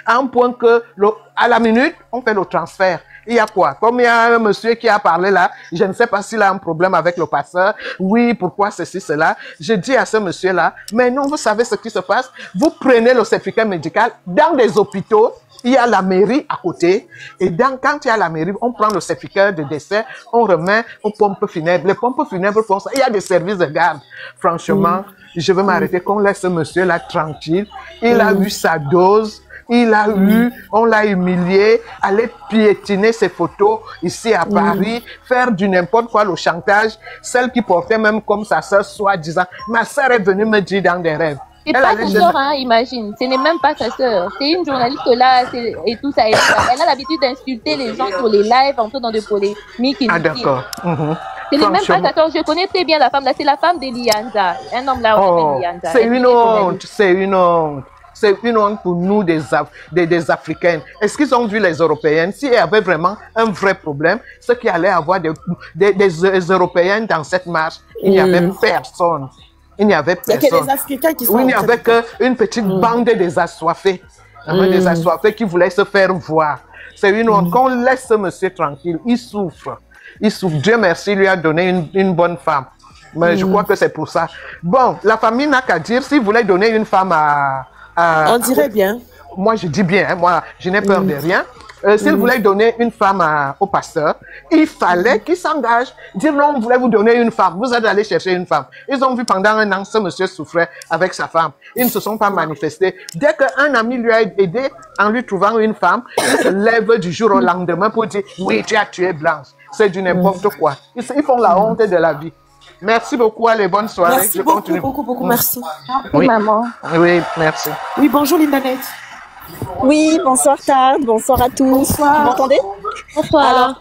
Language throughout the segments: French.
à un point que à la minute, on fait le transfert. Il y a quoi? Comme il y a un monsieur qui a parlé là, je ne sais pas s'il a un problème avec le pasteur. Oui, pourquoi ceci, cela? Je dis à ce monsieur-là, mais non, vous savez ce qui se passe? Vous prenez le certificat médical dans des hôpitaux. Il y a la mairie à côté. Et quand il y a la mairie, on prend le certificat de décès, on remet aux pompes funèbres. Les pompes funèbres font ça. Il y a des services de garde. Franchement, je veux m'arrêter qu'on laisse ce monsieur-là tranquille. Il a eu sa dose. Il a on l'a humilié, aller piétiner ses photos ici à Paris, faire du n'importe quoi le chantage. Celle qui portait même comme sa sœur, soi-disant. Ma sœur est venue me dire dans des rêves. C'est pas sa sœur, hein, imagine. Ce n'est même pas sa sœur. C'est une journaliste là et tout ça. Elle a l'habitude d'insulter les gens sur les lives, en dans des polémiques. Ah, d'accord. Ce n'est même pas sa sœur. Je connais très bien la femme là. C'est la femme d'Elianza. Un homme là, on Elianza. C'est une honte. C'est une honte. C'est une honte pour nous, des Africaines. Est-ce qu'ils ont vu les Européennes? S'il y avait vraiment un vrai problème, ce qu'il allait avoir des Européennes dans cette marche, il n'y avait personne. Il n'y avait personne. Il y a que des Africains qui sont... Il n'y avait qu'une petite bande des assoiffés. Des assoiffés qui voulaient se faire voir. C'est une honte. Qu'on laisse ce monsieur tranquille. Il souffre. Il souffre. Dieu merci, il lui a donné une bonne femme. Mais je crois que c'est pour ça. Bon, la famille n'a qu'à dire, s'il voulait donner une femme on dirait bien. Moi, je dis bien, hein, moi, je n'ai peur de rien. S'il voulait donner une femme au pasteur, il fallait qu'il s'engage. Dire non, on voulait vous donner une femme. Vous allez aller chercher une femme. Ils ont vu pendant un an, ce monsieur souffrait avec sa femme. Ils ne se sont pas manifestés. Dès qu'un ami lui a aidé en lui trouvant une femme, il se lève du jour au lendemain pour dire oui, tu as tué Blanche. C'est du n'importe quoi. Ils font la honte de la vie. Merci beaucoup, allez, bonne soirée. Merci beaucoup, merci. Oui, maman. Oui, merci. Oui, bonjour Lindanette. Oui, bonsoir Tard, bonsoir à tous. Bonsoir. Vous m'entendez? Bonsoir.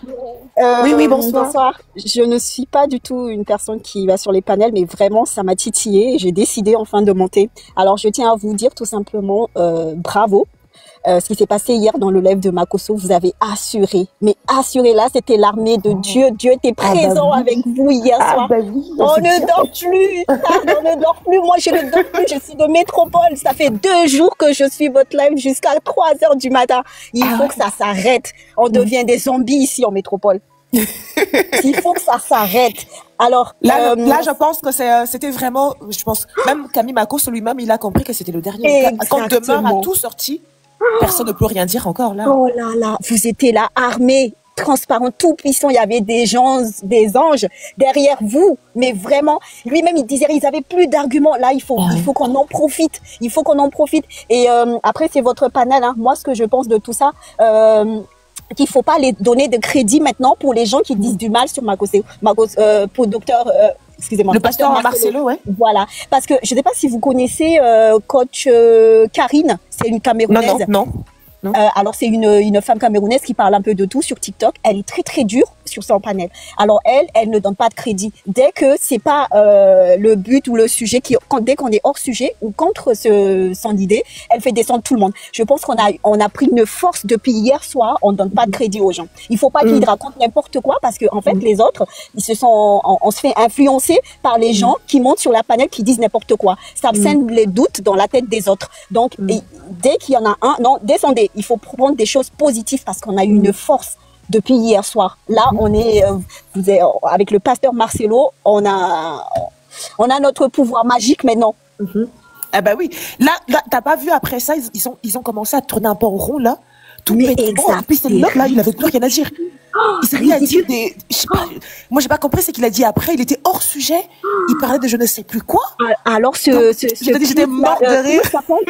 Alors, oui, bonsoir. Je ne suis pas du tout une personne qui va sur les panels, mais vraiment, ça m'a titillé et j'ai décidé enfin de monter. Alors, je tiens à vous dire tout simplement bravo. Ce qui s'est passé hier dans le live de Makosso, vous avez assuré. Mais assuré, là, c'était l'armée de Dieu. Dieu était présent avec vous hier soir. Oui, on ne dort plus. On ne dort plus. Moi, je ne dors plus. Je suis de métropole. Ça fait 2 jours que je suis votre live jusqu'à 3 heures du matin. Il faut que ça s'arrête. On devient des zombies ici en métropole. Il faut que ça s'arrête. Alors là, je pense que c'était vraiment, je pense, même Camille Makosso lui-même, il a compris que c'était le dernier. Quand Demeure a tout sorti, personne ne peut rien dire encore là. Oh là là, vous étiez là, armés, transparents, tout puissants. Il y avait des gens, des anges derrière vous. Mais vraiment, lui-même, il disait, ils avaient plus d'arguments. Là, il faut qu'on en profite. Il faut qu'on en profite. Et après, c'est votre panel. Hein. Moi, ce que je pense de tout ça, qu'il faut pas les donner de crédit maintenant pour les gens qui disent du mal sur Makosso, pour docteur. Excusez-moi. Le pasteur Marcelo, ouais. Voilà. Parce que je ne sais pas si vous connaissez coach Karine, c'est une Camerounaise. Non. Alors c'est une femme camerounaise qui parle un peu de tout sur TikTok. Elle est très très dure sur son panel. Alors elle ne donne pas de crédit. Dès que c'est pas le but ou le sujet dès qu'on est hors sujet ou contre son idée, elle fait descendre tout le monde. Je pense qu'on a pris une force depuis hier soir. On donne pas de crédit aux gens. Il faut pas qu'ils racontent n'importe quoi parce que en fait les autres on se fait influencer par les gens qui montent sur la panel qui disent n'importe quoi. Ça sème les doutes dans la tête des autres. Donc dès qu'il y en a un, non, descendez. Il faut prendre des choses positives parce qu'on a eu une force depuis hier soir. Là, on est, avec le pasteur Marcelo, on a notre pouvoir magique maintenant. Ah bah oui. Là, t'as pas vu après ça, ils ont commencé à tourner un peu en rond là. Tout mais exact. Puis là, il avait plus rien à dire. Il s'est rien à dire moi, j'ai pas compris ce qu'il a dit après. Il était hors sujet. Il parlait de je ne sais plus quoi. Alors, j'étais morte de rire.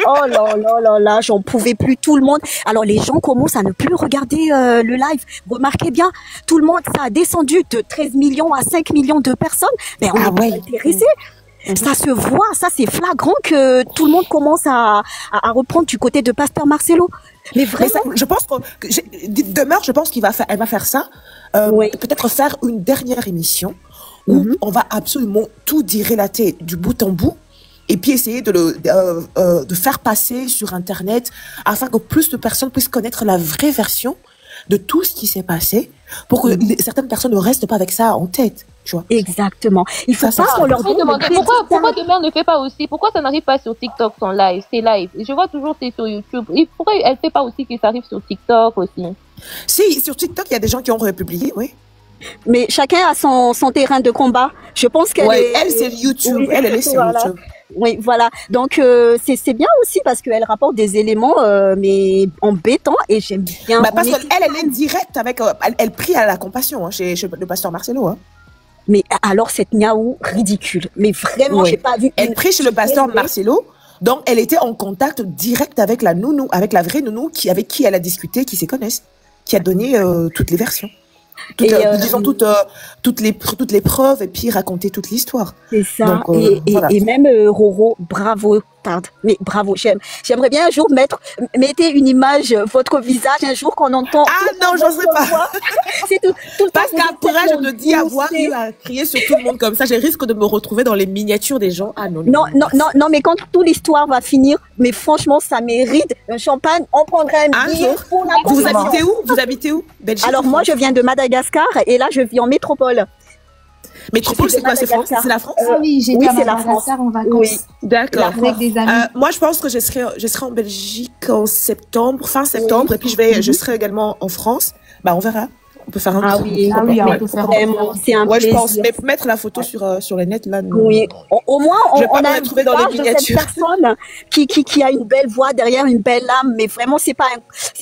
Oh là là, j'en pouvais plus. Tout le monde. Alors, les gens commencent à ne plus regarder le live. Remarquez bien, tout le monde, ça a descendu de 13 millions à 5 millions de personnes. Mais on n'est pas intéressé. Ça se voit, ça c'est flagrant que tout le monde commence à reprendre du côté de pasteur Marcelo. Mais vraiment, je pense que Demeure, je pense elle va faire ça. Peut-être faire une dernière émission où on va absolument tout relater du bout en bout et puis essayer de faire passer sur Internet afin que plus de personnes puissent connaître la vraie version. de tout ce qui s'est passé pour que certaines personnes ne restent pas avec ça en tête, tu vois. Exactement. Il faut pas qu'on leur Je me donne demandais le pourquoi Demer ne fait pas aussi, pourquoi ça n'arrive pas sur TikTok son live, c'est live. Je vois toujours c'est sur YouTube. Et pourquoi elle fait pas aussi que ça arrive sur TikTok aussi? Si, sur TikTok, il y a des gens qui ont republié, oui. Mais chacun a son terrain de combat. Je pense qu'elle est... Elle, c'est YouTube. Oui, Elle est sur voilà. YouTube. Oui, voilà. Donc, c'est bien aussi parce qu'elle rapporte des éléments, mais embêtants, et j'aime bien. Bah, parce qu'elle est directe avec... elle prie à la compassion, hein, chez le pasteur Marcelo. Hein. Mais alors, cette niaou ridicule. Mais vraiment, j'ai pas vu... Elle prie chez le pasteur Marcelo. Donc, elle était en contact direct avec la nounou, avec la vraie nounou avec qui elle a discuté, qui se connaissent, qui a donné toutes les versions. Disons toutes les preuves et puis raconter toute l'histoire. C'est ça. Donc, voilà. Et même Roro, bravo, Tarde. Mais bravo, j'aimerais bien un jour mettez une image, votre visage, un jour qu'on entend. Ah non, j'en sais pas. C'est tout le temps. Parce qu'après, je me dis avoir eu à crier sur tout le monde comme ça, j'ai risque de me retrouver dans les miniatures des gens. Ah non. Non, mais quand toute l'histoire va finir, mais franchement, ça mérite un champagne. On prendrait un billet pour la Vous habitez où Belgique? Alors moi, je viens de Madagascar et là, je vis en métropole. Métropole, c'est quoi? C'est la France? Oui, j'étais à Madagascar en vacances. Oui, d'accord. Avec des amis. Moi, je pense que je serai en Belgique en septembre, fin septembre, et puis je serai également en France. Bah, on verra. On peut faire un on peut faire vraiment, c'est un plaisir. Je pense, mais mettre la photo sur le net, là, non. Oui, au moins, on a une trouvé dans les miniatures. Cette personne qui a une belle voix derrière, une belle âme, mais vraiment, c'est pas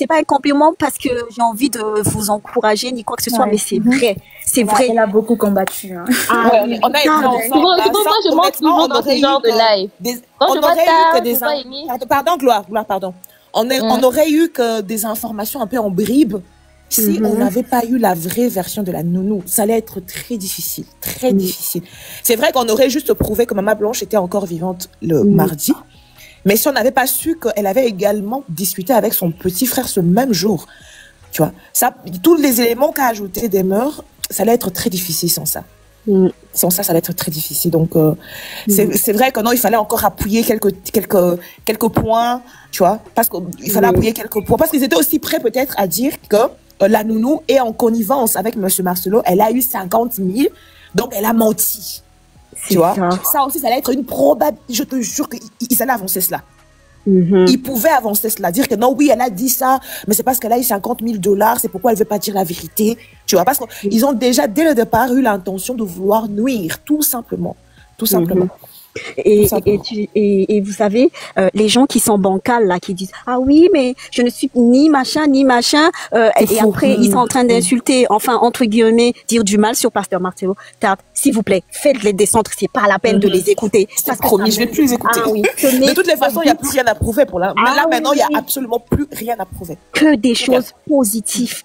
un compliment parce que j'ai envie de vous encourager ni quoi que ce soit, mais c'est vrai. C'est vrai. Elle a beaucoup combattu. Hein. On a été ensemble. Moi, je monte toujours dans ce genre de live. Quand je vois ça, pardon, Gloire, pardon. On aurait eu que des informations un peu en bribes. Si on n'avait pas eu la vraie version de la nounou, ça allait être très difficile, très difficile. C'est vrai qu'on aurait juste prouvé que Maman Blanche était encore vivante le mardi, mais si on n'avait pas su qu'elle avait également discuté avec son petit frère ce même jour, tu vois, ça, tous les éléments qu'a ajouté Demer, ça allait être très difficile sans ça. Sans ça, ça allait être très difficile. Donc, c'est vrai que non, il fallait encore appuyer quelques points, tu vois, parce qu'il fallait appuyer quelques points, parce qu'ils étaient aussi prêts peut-être à dire que la nounou est en connivence avec Monsieur Marcelo. Elle a eu 50 000, donc elle a menti. Tu vois, ça aussi, ça allait être une probabilité. Je te jure qu'ils allaient avancer cela. Ils pouvaient avancer cela, dire que non, oui, elle a dit ça, mais c'est parce qu'elle a eu 50 000 $, c'est pourquoi elle veut pas dire la vérité. Tu vois, parce qu'ils ont déjà, dès le départ, eu l'intention de vouloir nuire, tout simplement. Tout simplement. Et vous savez, les gens qui sont bancals là, qui disent ah oui mais je ne suis ni machin et après ils sont en train d'insulter, enfin entre guillemets dire du mal sur Pasteur Marcelo. S'il vous plaît, faites-les descendre, c'est pas la peine de les écouter. C'est promis, je vais plus les écouter. De toutes les façons, il y a plus rien à prouver pour là. Là maintenant, il y a absolument plus rien à prouver. Que des choses positives,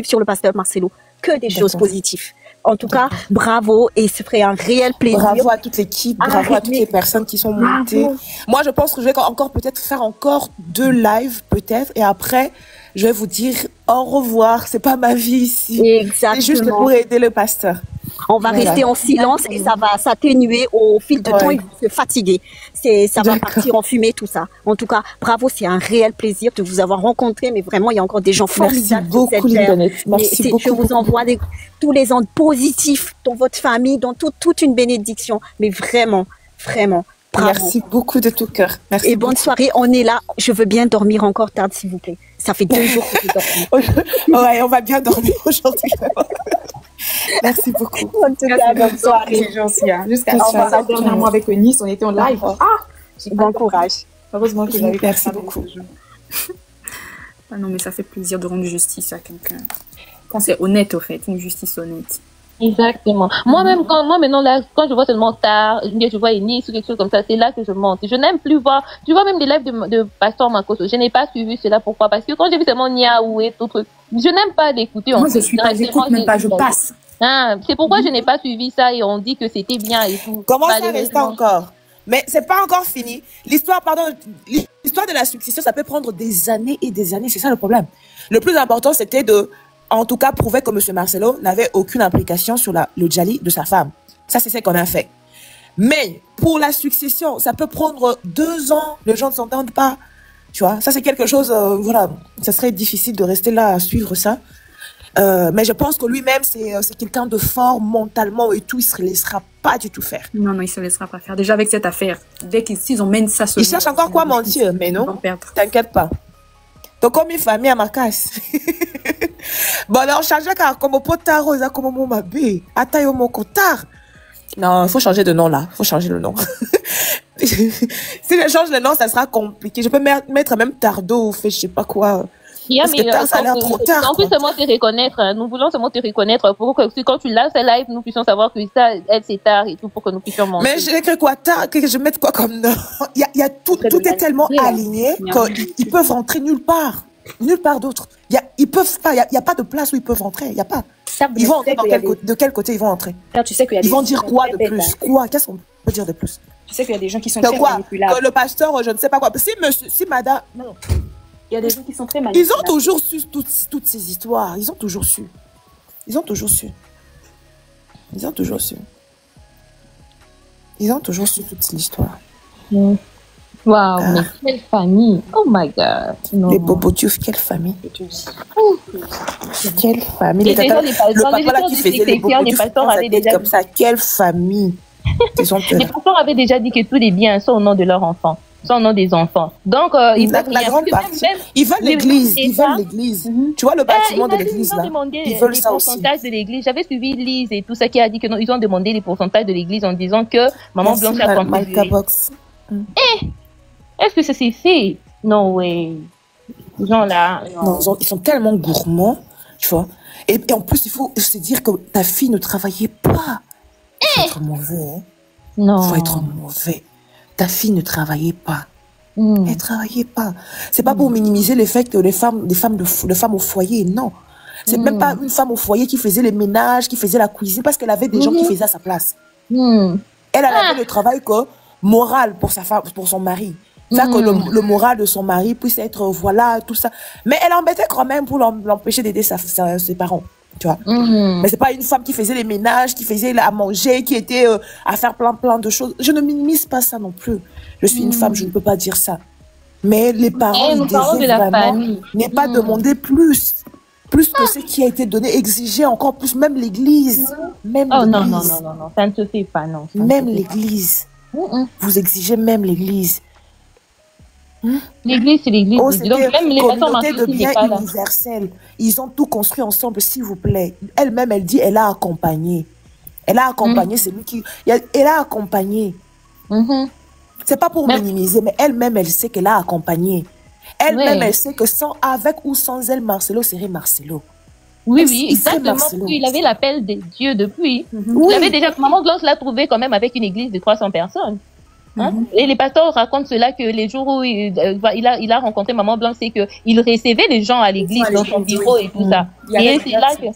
sur le Pasteur Marcelo, que des choses positives. En tout cas, bravo, et ce serait un réel plaisir. Bravo à toute l'équipe, bravo à toutes les personnes qui sont montées. Moi, je pense que je vais encore peut-être faire encore 2 lives, peut-être, et après, je vais vous dire au revoir. C'est pas ma vie ici. Exactement. C'est juste pour aider le pasteur. On va rester en silence et ça va s'atténuer au fil de temps, il va se fatiguer. Ça va partir en fumée, tout ça. En tout cas, bravo, c'est un réel plaisir de vous avoir rencontré, mais vraiment, il y a encore des gens formidables. Merci beaucoup, Lynette. Merci beaucoup. Je vous envoie tous les ans positifs dans votre famille, dans toute une bénédiction. Mais vraiment, bravo. Merci beaucoup de tout cœur. Merci. Et bonne soirée, on est là. Je veux bien dormir encore tard, s'il vous plaît. Ça fait 2 jours que je dors. Ouais, on va bien dormir aujourd'hui. Merci beaucoup. En tout cas, bonne soirée. C'est gentil. Jusqu'à dernièrement avec Nice, on était en live. Bon courage. Heureusement que j'avais Merci beaucoup. Ah non, mais ça fait plaisir de rendre justice à quelqu'un. Quand c'est honnête, au fait, une justice honnête. Exactement. Moi maintenant là, quand je vois seulement tard, je vois Nice ou quelque chose comme ça, c'est là que je monte. Je n'aime plus voir. Tu vois même les lives de Pasteur Makoso. Je n'ai pas suivi cela. Pourquoi? Parce que quand j'ai vu seulement Niaou et tout truc, je n'aime pas l'écouter. Moi, j'écoute même pas, je passe. C'est pourquoi je n'ai pas suivi ça et on dit que c'était bien et tout. Comment ça reste encore? Mais c'est pas encore fini. L'histoire de la succession, ça peut prendre des années et des années. C'est ça le problème. Le plus important, c'était en tout cas, prouver que M. Marcelo n'avait aucune implication sur le djali de sa femme. Ça, c'est ce qu'on a fait. Mais pour la succession, ça peut prendre 2 ans. Les gens ne s'entendent pas. Tu vois, ça c'est quelque chose, voilà, ça serait difficile de rester là à suivre ça. Mais je pense que lui-même, c'est quelqu'un de fort mentalement et tout, il se laissera pas du tout faire. Non, non, il se laissera pas faire. Déjà avec cette affaire, dès qu'ils emmènent ça Il cherche encore quoi mentir, mais non, t'inquiète pas. Donc comme une famille à ma casse. Bon alors, changer car comme potaro, ça comme mon mabé, atayo mon cotard. Non, il faut changer de nom là, il faut changer le nom. Si je change le nom, ça sera compliqué. Je peux mettre même Tardo ou fait je sais pas quoi. Yeah, Parce que tard, ça a l'air trop tard. En plus, seulement te reconnaître. Nous voulons seulement te reconnaître pour que quand tu lances live, nous puissions savoir que ça, elle, c'est tard et tout pour que nous puissions monter. Mais j'ai écrit quoi tard, que je mette quoi comme nom? Il y a tout est tellement aligné qu'ils peuvent rentrer nulle part. Nulle part d'autre. Ils peuvent pas, il y a pas de place où ils peuvent rentrer. Il y a pas. Ils vont entrer de quel côté ils vont entrer? Tu sais qu'il y a ils vont dire quoi de plus? Quoi? Qu'est-ce qu'on peut dire de plus? Tu sais qu'il y a des gens qui sont très quoi? manipulables. Que le pasteur, je ne sais pas quoi. Si madame, non. Il y a des gens qui sont très manipulables. Ils ont toujours su toutes ces histoires. Ils ont toujours su. Ils ont toujours su. Ils ont toujours su. Ils ont toujours su toute l'histoire. Waouh, mais quelle famille. Oh my God. Non. Les Bobotius, quelle famille. Quelle famille. Le papa là qui faisait les Bobotius, comme ça. Quelle famille. Les pasteurs avaient déjà dit que tous les biens sont au nom de leurs enfants. Sont au nom des enfants. Donc, ils veulent la grande partie. Ils veulent l'église. Ils veulent l'église. Tu vois le bâtiment de l'église là. Ils veulent ça aussi. Les pourcentages de l'église. J'avais suivi Lise et tout ça qui a dit que non, ils ont demandé les pourcentages de l'église en disant que Maman Blanche a contribué. Est-ce que ça s'est fait? No way. Ces gens-là. Non, ils sont tellement gourmands, tu vois. Et en plus, il faut se dire que ta fille ne travaillait pas. Il faut être mauvais. Hein? Non. Il faut être mauvais. Ta fille ne travaillait pas. Elle travaillait pas. C'est pas pour minimiser le fait que les femmes au foyer, non. C'est même pas une femme au foyer qui faisait les ménages, qui faisait la cuisine, parce qu'elle avait des gens qui faisaient à sa place. Elle avait le travail moral pour sa femme, pour son mari. Faire que le moral de son mari puisse être, voilà, tout ça. Mais elle embêtait quand même pour l'empêcher d'aider ses parents. Tu vois. Mais c'est pas une femme qui faisait les ménages, qui faisait à manger, qui était à faire plein de choses. Je ne minimise pas ça non plus. Je suis une femme, je ne peux pas dire ça. Mais les parents, ils désirent vraiment n'est pas demander plus que ce qui a été donné, exiger encore plus, même l'église. Non, ça ne se fait pas, non. Même l'église. Vous exigez même l'église. L'église, c'est l'église. Donc, même les communauté de biens universels. Ils ont tout construit ensemble, s'il vous plaît. Elle-même, elle dit, elle a accompagné. Elle a accompagné celui qui... Elle a accompagné. C'est pas pour minimiser, mais elle-même, elle sait qu'elle a accompagné. Elle-même, elle sait que avec ou sans elle, Marcelo serait Marcelo. Oui, exactement. Il avait l'appel de Dieu depuis. Il avait déjà... Maman Blanche l'a trouvé quand même avec une église de 300 personnes. Et les pasteurs racontent cela que les jours où il a rencontré Maman Blanche, c'est qu'il recevait les gens à l'église dans son bureau et tout ça. Et c'est là que,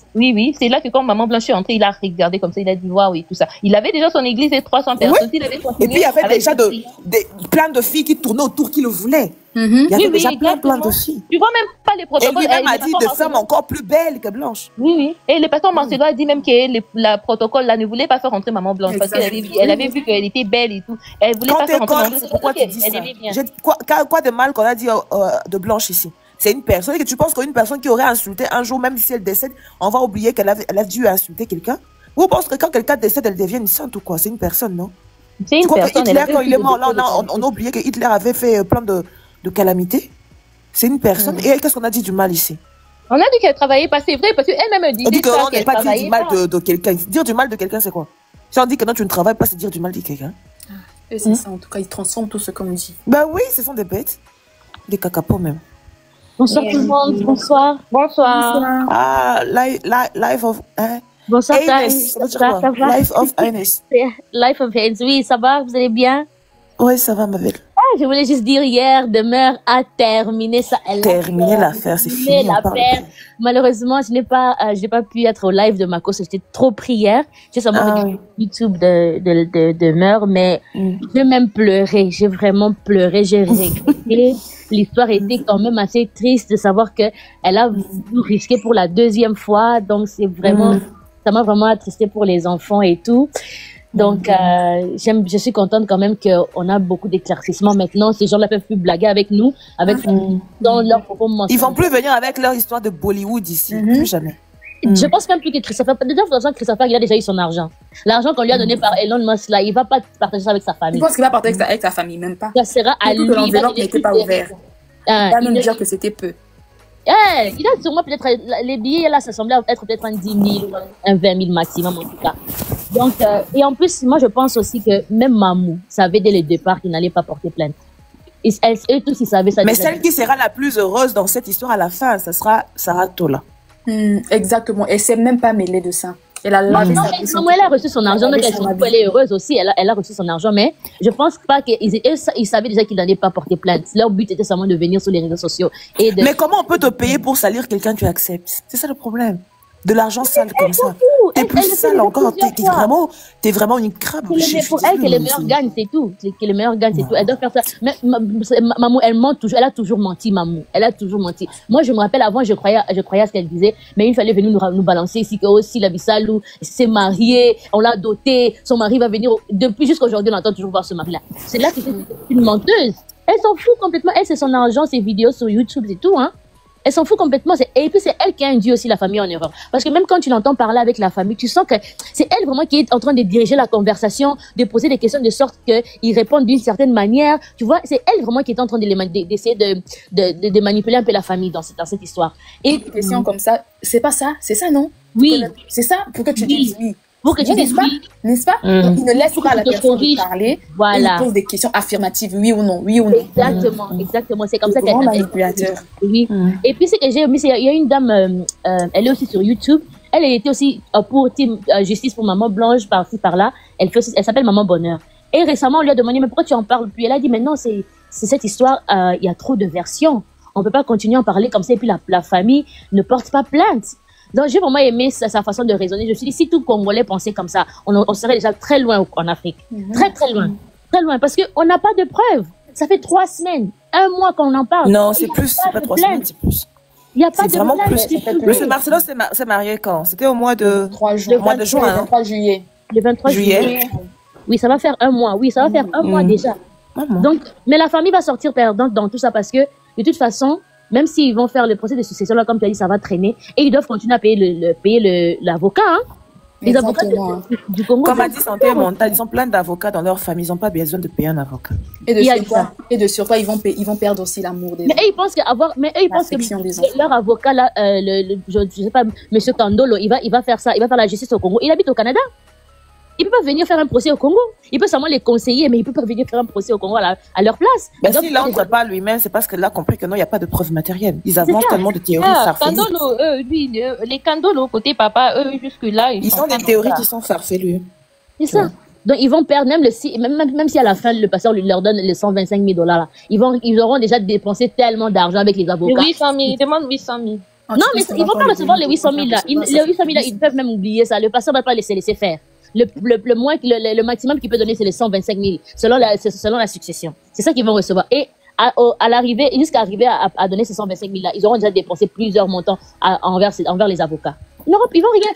c'est là que quand Maman Blanche est entrée, il a regardé comme ça, il a dit waouh et tout ça. Il avait déjà son église et 300 personnes. Et puis il y avait déjà plein de filles qui tournaient autour qui le voulaient. Il y avait déjà plein de filles. Tu vois même pas les protocoles. Et lui-même a dit de femmes encore plus belles que Blanche. Oui. Et le pasteur Marcelo a dit même que le protocole là ne voulait pas faire rentrer Maman Blanche parce qu'elle avait vu qu'elle était belle et tout. Elle voulait pas faire rentrer Maman Blanche. Pourquoi tu dis ça? Quoi de mal qu'on a dit de Blanche ici? C'est une personne que tu penses qu'une personne qui aurait insulté un jour, même si elle décède, on va oublier qu'elle a dû insulter quelqu'un? Ou on pense que quand quelqu'un décède, elle devient une sainte ou quoi? C'est une personne, non? C'est une personne. Hitler, quand il est mort, là, on a oublié que Hitler avait fait plein de calamités. C'est une personne. Et qu'est-ce qu'on a dit du mal ici? On a dit qu'elle travaillait pas, c'est vrai, parce qu'elle-même disait on dit qu'on n'est pas dit du mal de quelqu'un. Dire du mal de quelqu'un, c'est quoi? Si on dit que non, tu ne travailles pas, c'est dire du mal de quelqu'un. C'est ça, en tout cas, ils transforment tout ce qu'on dit. Ben oui, ce sont des bêtes. Des cacapos même. Bonsoir tout le monde, bonsoir. Ah, life of... Bonsoir, ça va? Life of Ernest. Life of Ernest, oui, ça va, vous allez bien? Oui, ça va, ma belle. Je voulais juste dire, hier, Demeure a terminé ça. Terminé l'affaire, c'est fini. Malheureusement, je n'ai pas pu être au live de ma cause, j'étais trop pris hier. J'ai seulement regardé YouTube de Demeure, mais j'ai même pleuré, j'ai vraiment pleuré, j'ai regretté. L'histoire était quand même assez triste de savoir que elle a voulu risquer pour la deuxième fois, donc c'est vraiment, ça m'a vraiment attristé pour les enfants et tout. Donc, je suis contente quand même qu'on a beaucoup d'éclaircissements maintenant. Ces gens-là peuvent plus blaguer avec nous, dans leurs propos mensonges. Ils vont plus venir avec leur histoire de Bollywood ici, plus jamais. Je pense même plus que Christopher. Déjà, Christopher, il a déjà eu son argent. L'argent qu'on lui a donné par Elon Musk, là, il va pas partager ça avec sa famille. Je pense qu'il va partager avec sa famille, même pas. Ça sera à lui. Que l'enveloppe n'était pas ouverte. Il va même dire que c'était peu. Il a sûrement peut-être, les billets là, ça semblait être peut-être un 10 000, un 20 000 maximum en tout cas. Donc, et en plus, moi je pense aussi que même Mamou savait dès le départ qu'il n'allait pas porter plainte. Eux tous, ils savaient ça. Mais celle qui sera la plus heureuse dans cette histoire à la fin, ça sera Sarah Tola. Exactement. Elle s'est même pas mêlée de ça. Elle a lavé sa vie. Non, elle a reçu son argent, donc elle est heureuse aussi. Elle a reçu son argent, mais je pense pas qu'ils savaient déjà qu'ils n'allaient pas porter plainte. Leur but était seulement de venir sur les réseaux sociaux. Mais comment on peut te payer pour salir quelqu'un que tu acceptes? C'est ça le problème. De l'argent sale comme ça. T'es plus sale encore. T'es vraiment une crabe. C'est pour elle que les meilleurs gagnent, c'est tout. Que les meilleurs gagnent, c'est tout. Elle doit faire ça. Mais Mamou, elle ment toujours. Elle a toujours menti, Mamou. Elle a toujours menti. Moi, je me rappelle avant, je croyais à ce qu'elle disait, mais il fallait venir nous balancer ici que aussi la Bissalou s'est mariée, on l'a dotée, son mari va venir. Depuis jusqu'aujourd'hui, on entend toujours voir ce mari-là. C'est là que c'est une menteuse. Elle s'en fout complètement. Elle, c'est son argent, ses vidéos sur YouTube, c'est tout, hein. Elle s'en fout complètement. Et puis, c'est elle qui a induit aussi la famille en erreur. Parce que même quand tu l'entends parler avec la famille, tu sens que c'est elle vraiment qui est en train de diriger la conversation, de poser des questions de sorte qu'ils répondent d'une certaine manière. Tu vois, c'est elle vraiment qui est en train d'essayer de manipuler un peu la famille dans cette histoire. Et des questions comme ça, c'est pas ça, c'est ça, non? Oui. C'est ça, pour que tu dises oui. Pour que tu dises oui. N'est-ce pas? Donc, il ne laisse pas la personne parler. Voilà. Il pose des questions affirmatives, oui ou non, oui ou non. Exactement. C'est comme ça qu'elle est manipulateur. Oui. Et puis, c'est que j'ai il y a une dame, elle est aussi sur YouTube. Elle était aussi pour Team Justice pour Maman Blanche, par-ci, par-là. Elle s'appelle Maman Bonheur. Et récemment, on lui a demandé, mais pourquoi tu en parles plus? Elle a dit, mais non, c'est cette histoire, il y a trop de versions. On peut pas continuer à en parler comme ça. Et puis, la famille ne porte pas plainte. Donc, j'ai vraiment aimé sa façon de raisonner. Je me suis dit, si tout Congolais pensait comme ça, on serait déjà très loin en Afrique. Très, très loin. Très loin. Parce qu'on n'a pas de preuves. Ça fait 3 semaines, 1 mois qu'on en parle. Non, c'est plus, c'est pas 3 semaines, c'est plus. Il n'y a pas de vraiment plainte. plus. Monsieur Marcelo s'est marié quand? C'était au mois de 3 juin. Le mois de juin. Le 23 juillet. Le 23 juillet. Oui, ça va faire 1 mois. Oui, ça va faire 1 mois déjà. Donc, mais la famille va sortir perdante dans tout ça parce que, de toute façon, même s'ils vont faire le procès de succession, là, comme tu as dit, ça va traîner. Et ils doivent continuer à payer l'avocat, hein. Les avocats du Congo. Comme a dit Santé Mentale, ils ont plein d'avocats dans leur famille. Ils n'ont pas besoin de payer un avocat. Et de surcroît, ils vont perdre aussi l'amour des gens. Mais eux, ils pensent que leur avocat, là, je sais pas, monsieur Kandolo, il va faire ça. Il va faire la justice au Congo. Il habite au Canada. Il peut pas venir faire un procès au Congo. Il peut seulement les conseiller, mais il peut pas venir faire un procès au Congo à leur place. Mais s'il n'entre pas lui-même, c'est parce qu'il a compris que non, il n'y a pas de preuves matérielles. Ils avancent tellement de théories farfelues. Kandolo, les Kandolo, côté papa, eux, jusque-là, ils sont des théories qui sont farfelues. C'est ça. Donc, ils vont perdre, même si à la fin, le pasteur leur donne les 125 000 $, là, ils auront déjà dépensé tellement d'argent avec les avocats. 800 000, ils demandent 800 000. Non, mais ils vont pas recevoir les 800 000 là. Les 800 000 là, ils peuvent même oublier ça. Le pasteur va pas laisser faire. Le maximum qu'il peut donner, c'est les 125 000, selon la succession. C'est ça qu'ils vont recevoir. Et à l'arrivée, jusqu'à arriver à donner ces 125 000 là, ils auront déjà dépensé plusieurs montants envers les avocats. Ils vont rien,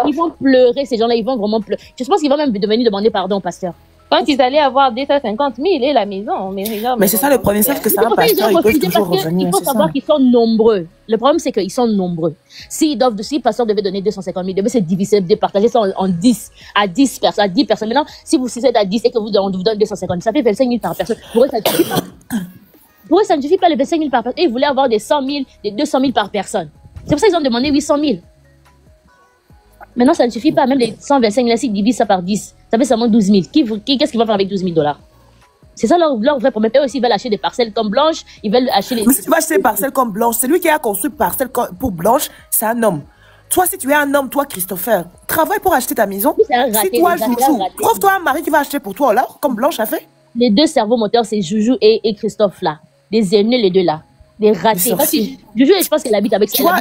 ils vont pleurer, ces gens-là, ils vont vraiment pleurer. Je pense qu'ils vont même devenir demander pardon au pasteur. Quand ils allaient avoir 250 000 et la maison, mais c'est ça le problème, c'est que c'est un pasteur, ils peuvent toujours revenir. Il faut savoir qu'ils sont nombreux. Le problème, c'est qu'ils sont nombreux. Si le pasteur devait donner 250 000, il devait se diviser, départager ça en 10, à 10 personnes, à 10 personnes. Maintenant, si vous êtes à 10 et que on vous donne 250 000, ça fait 25 000 par personne. Pour eux, ça ne suffit pas. Pour eux, ça ne suffit pas les 25 000 par personne. Et ils voulaient avoir des 100 000, des 200 000 par personne. C'est pour ça qu'ils ont demandé 800 000. Maintenant, ça ne suffit pas. Même les 125 000, s'ils divisent ça par 10, ça fait seulement 12 000. Qu'est-ce qu'ils vont faire avec 12 000 $? C'est ça leur vrai problème. Eux aussi, ils veulent acheter des parcelles comme Blanche. Ils veulent acheter les... Mais si tu vas acheter des parcelles comme Blanche, celui qui a construit parcelle pour Blanche, c'est un homme. Toi, si tu es un homme, toi, Christopher, travaille pour acheter ta maison. Si toi, Joujou, trouve-toi un mari qui va acheter pour toi, là, comme Blanche a fait. Les deux cerveaux moteurs, c'est Joujou et Christophe, là. Les aînés, les deux, là. Des ratés. Joujou, je pense qu'elle habite avec tu vois,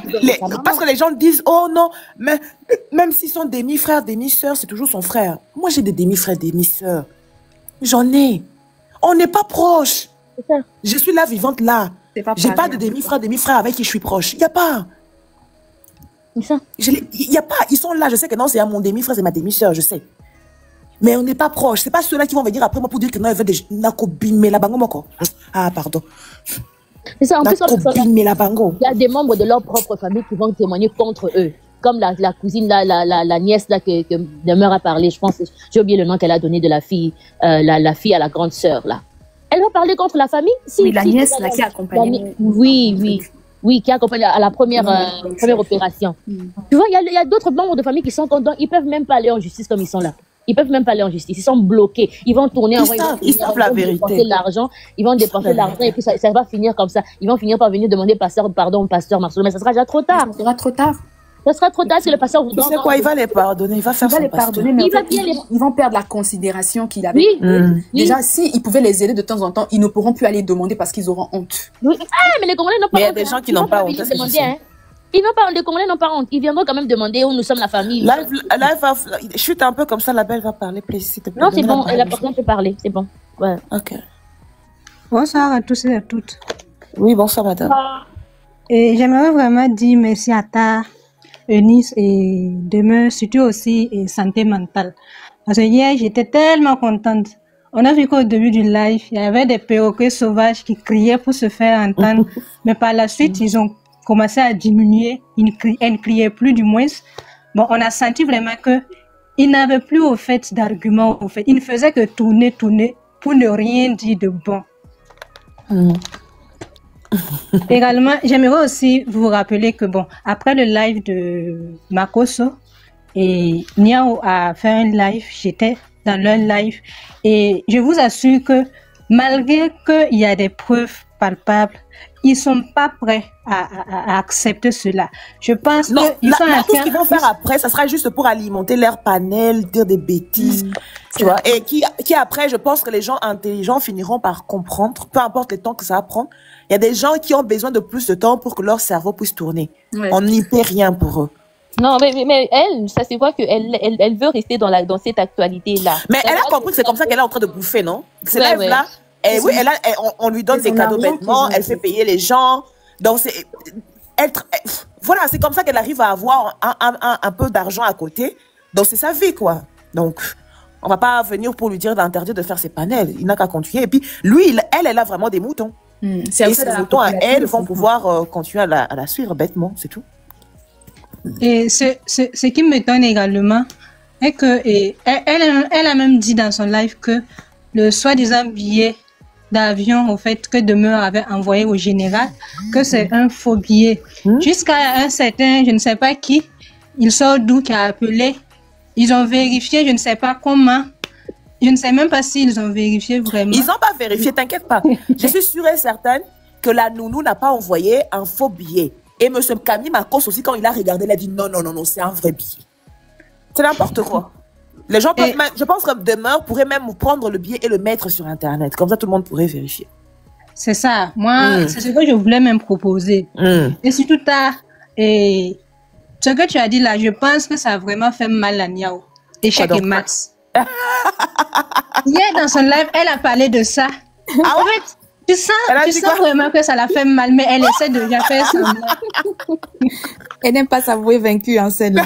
parce que les gens disent, oh non, mais même s'ils sont demi-frères, demi-sœurs, c'est toujours son frère. Moi, j'ai des demi-frères, demi-sœurs. J'en ai. On n'est pas proches. Je suis là, vivante, là. J'ai pas de demi-frères, demi-frères avec qui je suis proche. Il n'y a pas. C'est ça. Il n'y a pas. Ils sont là. Je sais que non, c'est mon demi-frère, c'est ma demi-sœur, je sais. Mais on n'est pas proche. C'est pas ceux-là qui vont venir après moi pour dire que non, elle veut des nakobime la bango moko. Ah, pardon. C'est ça, en plus, Nakobime la bango. il y a des membres de leur propre famille qui vont témoigner contre eux. Comme la cousine, la nièce là, que Demeure a parlé, je pense, j'ai oublié le nom qu'elle a donné de la fille, la fille à la grande sœur, là. Elle va parler contre la famille. Oui, la nièce, là, qui a accompagné. Oui, qui a accompagné à la première opération. Tu vois, il y a d'autres membres de famille qui sont contents, ils peuvent même pas aller en justice comme ils sont là. Ils peuvent même pas aller en justice, ils sont bloqués. Ils vont tourner, ils savent la vérité. Ils vont dépenser l'argent et puis ça va finir comme ça. Ils vont finir par venir demander pardon au pasteur Marceau, mais ça sera déjà trop tard. Ça sera trop tard. Ça sera trop tard parce que le pasteur vous tu sais quoi, il va les pardonner, il va faire son pasteur. Mais ils vont perdre la considération qu'il avait. Oui. Déjà, s'ils pouvaient les aider de temps en temps, ils ne pourront plus aller demander parce qu'ils auront honte. Oui. Ah, mais les Congolais n'ont pas honte. Mais il y a des gens qui n'ont pas honte. Les Congolais n'ont pas honte. Ils viendront quand même demander où nous sommes la famille. Là, elle va chute un peu comme ça, la belle va parler, s'il te plaît. Non, c'est bon, la personne peut parler, c'est bon. Ouais. Ok. Bonsoir à tous et à toutes. Oui, bonsoir madame. Et j'aimerais vraiment dire merci à ta Eunice et Demeure, surtout aussi et santé mentale. Parce que hier, j'étais tellement contente. On a vu qu'au début du live, il y avait des perroquets sauvages qui criaient pour se faire entendre. Mais par la suite, ils ont commencé à diminuer. Elles ne criaient plus du moins. Bon, on a senti vraiment que ils n'avaient plus au fait d'arguments. Au fait, ils ne faisaient que tourner pour ne rien dire de bon. Également, j'aimerais aussi vous rappeler que bon, après le live de Makoso et Niao a fait un live, j'étais dans leur live et je vous assure que malgré qu'il y a des preuves palpables, ils sont pas prêts à accepter cela. Je pense que tout ce qu'ils vont faire après, ça sera juste pour alimenter leur panel, dire des bêtises, tu vois, et qui après, je pense que les gens intelligents finiront par comprendre, peu importe le temps que ça va prendre. Il y a des gens qui ont besoin de plus de temps pour que leur cerveau puisse tourner. Ouais. On n'y peut rien pour eux. Non, mais elle, ça se voit elle veut rester dans cette actualité-là. Mais elle a compris que c'est comme ça qu'elle est en train de bouffer, non? C'est là. Et oui, on lui donne des cadeaux bêtement, elle fait payer les gens. Donc, voilà, c'est comme ça qu'elle arrive à avoir un peu d'argent à côté. Donc, c'est sa vie, quoi. Donc, on va pas venir pour lui dire d'interdire de faire ses panels. Il n'a qu'à continuer. Et puis, lui, elle a vraiment des moutons. Et ces moutons, elles vont pouvoir continuer à la suivre bêtement, c'est tout. Et ce qui m'étonne également est que elle a même dit dans son live que le soi-disant billet d'avion au fait que Demeure avait envoyé au général, que c'est un faux billet. Jusqu'à un certain, je ne sais pas qui, il sort d'où, qui a appelé. Ils ont vérifié, je ne sais pas comment. Je ne sais même pas s'ils ont vérifié vraiment. Ils n'ont pas vérifié, t'inquiète pas. Je suis sûre et certaine que la nounou n'a pas envoyé un faux billet. Et M. Camille Makos aussi, quand il a regardé, il a dit non, c'est un vrai billet. C'est n'importe quoi. Les gens peuvent même, je pense que Demeure pourrait même prendre le billet et le mettre sur Internet. Comme ça, tout le monde pourrait vérifier. C'est ça. Moi, c'est ce que je voulais même proposer. Et surtout, ce que tu as dit là, je pense que ça a vraiment fait mal à Niao. Échec et Max. Hier, dans son live, elle a parlé de ça. Ah ouais? En fait, tu sens vraiment que ça l'a fait mal, mais elle essaie de bien faire semblant. Elle n'aime pas s'avouer vaincue en scène.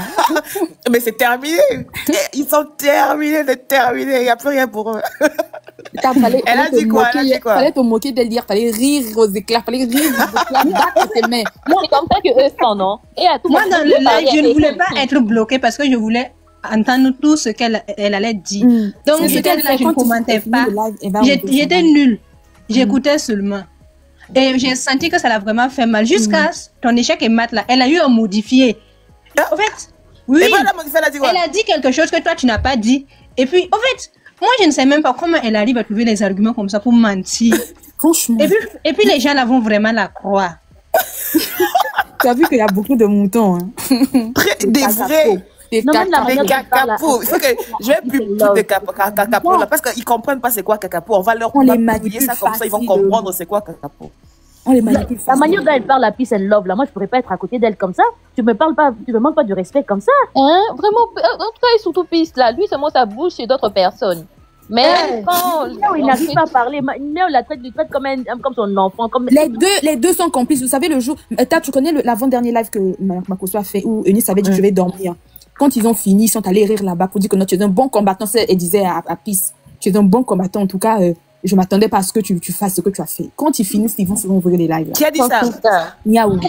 Mais c'est terminé. Ils sont terminés, c'est terminé. Il n'y a plus rien pour eux. Elle a dit quoi? Fallait te moquer d'elle dire, fallait rire aux éclairs, fallait rire aux éclairs, battre tes mains. C'est comme ça que eux sont, non? Moi, dans le live, je ne voulais pas être bloquée parce que je voulais entendre tout ce qu'elle allait dire. Donc, j'étais là, je ne commentais pas. J'étais nulle. J'écoutais seulement. Et j'ai senti que ça l'a vraiment fait mal. Jusqu'à ton échec et mat là, elle a eu à modifier. En fait, oui. Elle a dit quelque chose que toi, tu n'as pas dit. Et puis, en fait, moi, je ne sais même pas comment elle arrive à trouver les arguments comme ça pour mentir. Franchement. Et puis les gens là vont vraiment la croire. Tu as vu qu'il y a beaucoup de moutons. Hein? Des vrais. Des cacapos. Il faut que je vais plus de cacapos là parce qu'ils comprennent pas c'est quoi cacapo. On va leur publier ça comme ça, ils vont comprendre c'est quoi cacapo. La manière dont elle parle à Peace and Love là, moi je pourrais pas être à côté d'elle comme ça. Tu me manques pas du respect comme ça. Hein? Vraiment, en tout cas, et surtout Peace là, lui seulement sa bouche chez d'autres personnes. Mais quand il n'arrive pas à parler, Néo la traite comme son enfant. Les deux sont complices. Vous savez, le jour, tu connais l'avant-dernier live que Makoso a fait où Eunice avait dit je vais dormir. Quand ils ont fini, ils sont allés rire là-bas pour dire que non, tu es un bon combattant. Elle disait à Peace, tu es un bon combattant. En tout cas, je m'attendais pas à ce que tu fasses ce que tu as fait. Quand ils finissent, ils vont souvent ouvrir les lives. Là. Qui a dit ça? Miaou.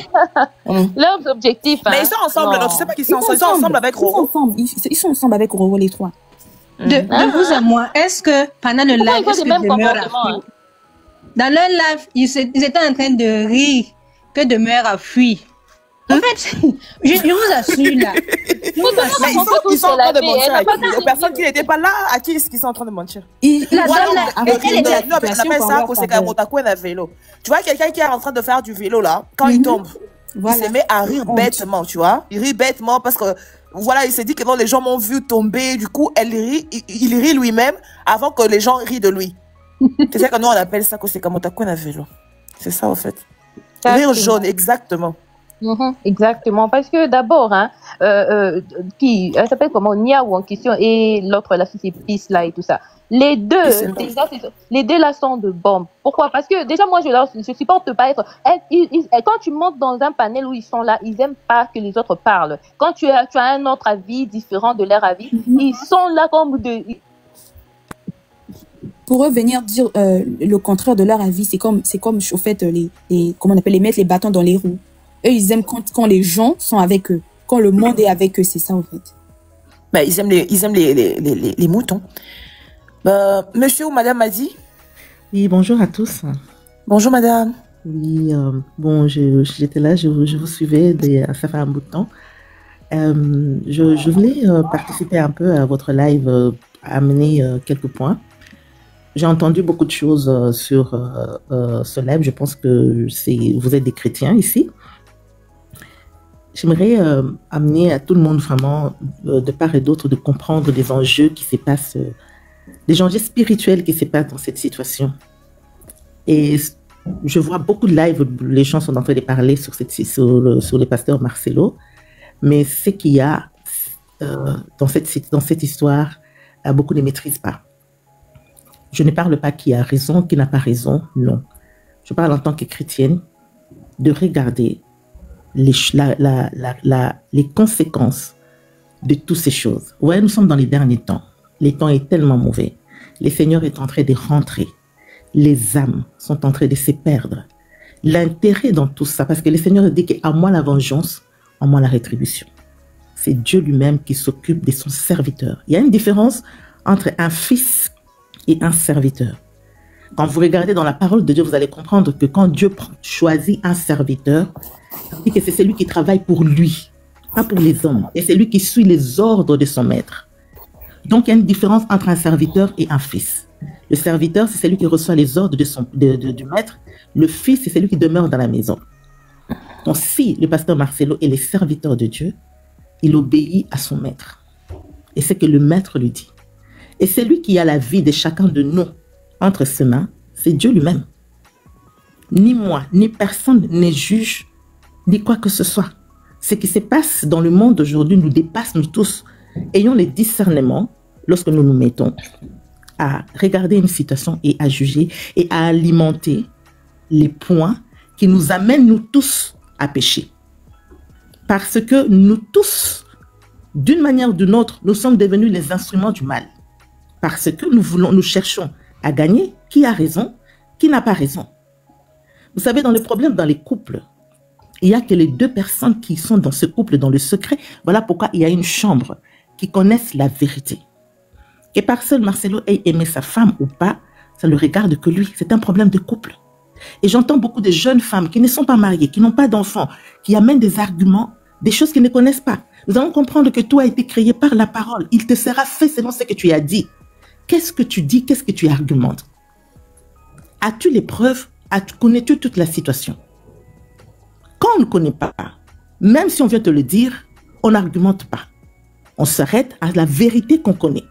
Leurs objectifs. Mais ils sont ensemble, non, tu sais pas qu'ils sont ensemble. Ils sont ensemble avec Roro. Ils sont ensemble avec Roro, les trois. De vous à moi, est-ce que pendant le live, est-ce que Demeure a fui? Dans leur live, ils étaient en train de rire que Demeure a fui. En fait, je vous assure là. Ils sont en train de mentir aux personnes qui n'étaient pas là, à qui est-ce qu'ils sont en train de mentir? La dame là, Non, mais on appelle ça c'est comme Otaku et vélo. Tu vois, quelqu'un qui est en train de faire du vélo là, quand il tombe, il se met à rire bêtement, tu vois. Il rit bêtement parce que, voilà, il s'est dit que non, les gens m'ont vu tomber, du coup, il rit lui-même avant que les gens rient de lui. C'est ça que nous on appelle ça c'est comme Otaku et vélo. C'est ça, en fait. Rire jaune, exactement. Exactement, parce que d'abord, hein, elle s'appelle comment, Niaou en question, et l'autre là, c'est Peace là et tout ça. Les deux, déjà, les deux là sont de bombes. Pourquoi? Parce que déjà, moi, je supporte pas être. Quand tu montes dans un panel où ils sont là, ils aiment pas que les autres parlent. Quand tu as un autre avis différent de leur avis, ils sont là comme de. Pour eux, venir dire le contraire de leur avis, c'est comme au fait, comment on appelle, les mettre les bâtons dans les roues. Eux, ils aiment quand les gens sont avec eux, quand le monde est avec eux, c'est ça, en fait. Bah, ils aiment les moutons. Monsieur ou madame m'a dit? Oui, bonjour à tous. Bonjour, madame. Oui, bon, j'étais là, je vous suivais, ça fait un bout de temps. Je voulais participer un peu à votre live, amener quelques points. J'ai entendu beaucoup de choses sur ce live. Je pense que vous êtes des chrétiens ici. J'aimerais amener à tout le monde vraiment, de part et d'autre, de comprendre les enjeux qui se passent, les enjeux spirituels qui se passent dans cette situation. Et je vois beaucoup de lives, les gens sont en train de parler sur le pasteur Marcelo, mais ce qu'il y a dans cette histoire, beaucoup ne maîtrisent pas. Je ne parle pas qui a raison, qui n'a pas raison, non. Je parle en tant que chrétienne de regarder les conséquences de toutes ces choses. Ouais, nous sommes dans les derniers temps. Les temps est tellement mauvais. Le Seigneur est en train de rentrer. Les âmes sont en train de se perdre. L'intérêt dans tout ça, parce que le Seigneur dit qu'à moi la vengeance, à moi la rétribution. C'est Dieu lui-même qui s'occupe de son serviteur. Il y a une différence entre un fils et un serviteur. Quand vous regardez dans la parole de Dieu, vous allez comprendre que quand Dieu choisit un serviteur, ça veut dire que c'est celui qui travaille pour lui, pas pour les hommes. Et c'est lui qui suit les ordres de son maître. Donc, il y a une différence entre un serviteur et un fils. Le serviteur, c'est celui qui reçoit les ordres du maître. Le fils, c'est celui qui demeure dans la maison. Donc, si le pasteur Marcelo est le serviteur de Dieu, il obéit à son maître. Et c'est que le maître lui dit. Et c'est lui qui a la vie de chacun de nous entre ses mains, c'est Dieu lui-même. Ni moi, ni personne ne juge, ni quoi que ce soit. Ce qui se passe dans le monde aujourd'hui nous dépasse, nous tous. Ayons les discernements lorsque nous nous mettons à regarder une situation et à juger et à alimenter les points qui nous amènent nous tous à pécher. Parce que nous tous, d'une manière ou d'une autre, nous sommes devenus les instruments du mal. Parce que nous cherchons à gagner qui a raison, qui n'a pas raison. Vous savez, dans les problèmes dans les couples, il n'y a que les deux personnes qui sont dans ce couple, dans le secret. Voilà pourquoi il y a une chambre qui connaissent la vérité. Que personne, Marcelo, ait aimé sa femme ou pas, ça ne le regarde que lui. C'est un problème de couple. Et j'entends beaucoup de jeunes femmes qui ne sont pas mariées, qui n'ont pas d'enfants, qui amènent des arguments, des choses qu'ils ne connaissent pas. Nous allons comprendre que tout a été créé par la parole. Il te sera fait selon ce que tu as dit. Qu'est-ce que tu dis? Qu'est-ce que tu argumentes? As-tu les preuves? Connais-tu toute la situation? Quand on ne connaît pas, même si on vient te le dire, on n'argumente pas. On s'arrête à la vérité qu'on connaît.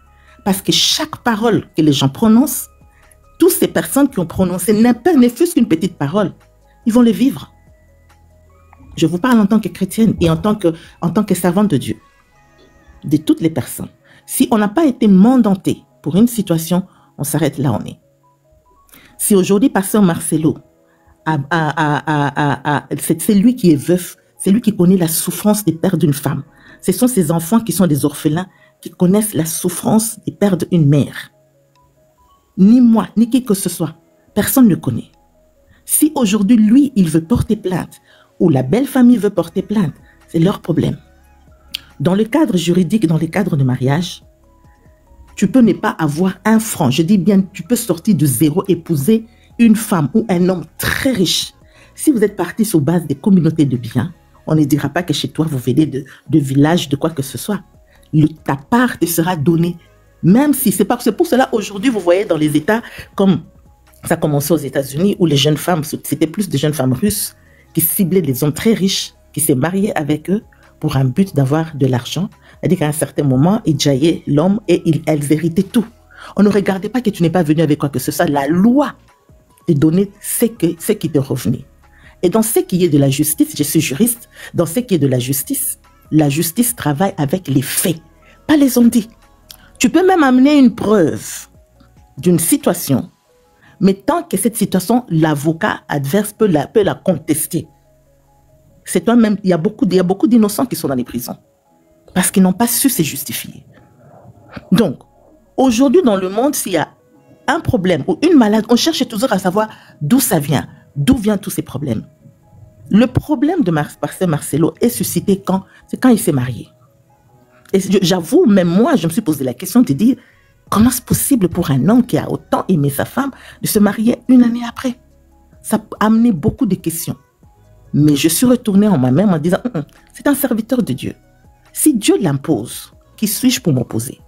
Parce que chaque parole que les gens prononcent, toutes ces personnes qui ont prononcé ne fût-ce qu'une petite parole, ils vont le vivre. Je vous parle en tant que chrétienne et en tant que servante de Dieu. De toutes les personnes. Si on n'a pas été mandaté pour une situation, on s'arrête là où on est. Si aujourd'hui, pasteur Marcelo, c'est lui qui est veuf, C'est lui qui connaît la souffrance des pères d'une femme. Ce sont ces enfants qui sont des orphelins qui connaissent la souffrance des pères d'une mère. Ni moi, ni qui que ce soit. Personne ne connaît. Si aujourd'hui, lui, il veut porter plainte, ou la belle famille veut porter plainte, c'est leur problème. Dans le cadre juridique, dans le cadre de mariage, tu peux ne pas avoir un franc. Je dis bien, tu peux sortir de zéro, épouser une femme ou un homme très riche. Si vous êtes parti sur base des communautés de biens, on ne dira pas que chez toi, vous venez de village, de quoi que ce soit. Ta part te sera donnée. Même si c'est pas... C'est pour cela, aujourd'hui, vous voyez dans les États, comme ça commençait aux États-Unis, où les jeunes femmes, c'était plus de jeunes femmes russes qui ciblaient des hommes très riches, qui se mariaient avec eux pour un but d'avoir de l'argent. C'est-à-dire qu'à un certain moment, ils jaillaient l'homme et elles héritaient tout. On ne regardait pas que tu n'es pas venu avec quoi que ce soit. La loi te donnait ce qui te revenait. Et dans ce qui est de la justice, je suis juriste, dans ce qui est de la justice travaille avec les faits, pas les on-dit. Tu peux même amener une preuve d'une situation, mais tant que cette situation, l'avocat adverse peut la contester. C'est toi-même, il y a beaucoup d'innocents qui sont dans les prisons parce qu'ils n'ont pas su se justifier. Donc, aujourd'hui dans le monde, s'il y a un problème ou une maladie, on cherche toujours à savoir d'où ça vient, d'où viennent tous ces problèmes. Le problème de Pasteur Marcelo est suscité c'est quand il s'est marié. Et j'avoue, même moi, je me suis posé la question de dire, comment c'est possible pour un homme qui a autant aimé sa femme de se marier une année après? Ça a amené beaucoup de questions. Mais je suis retournée en moi-même en disant, c'est un serviteur de Dieu. Si Dieu l'impose, qui suis-je pour m'opposer?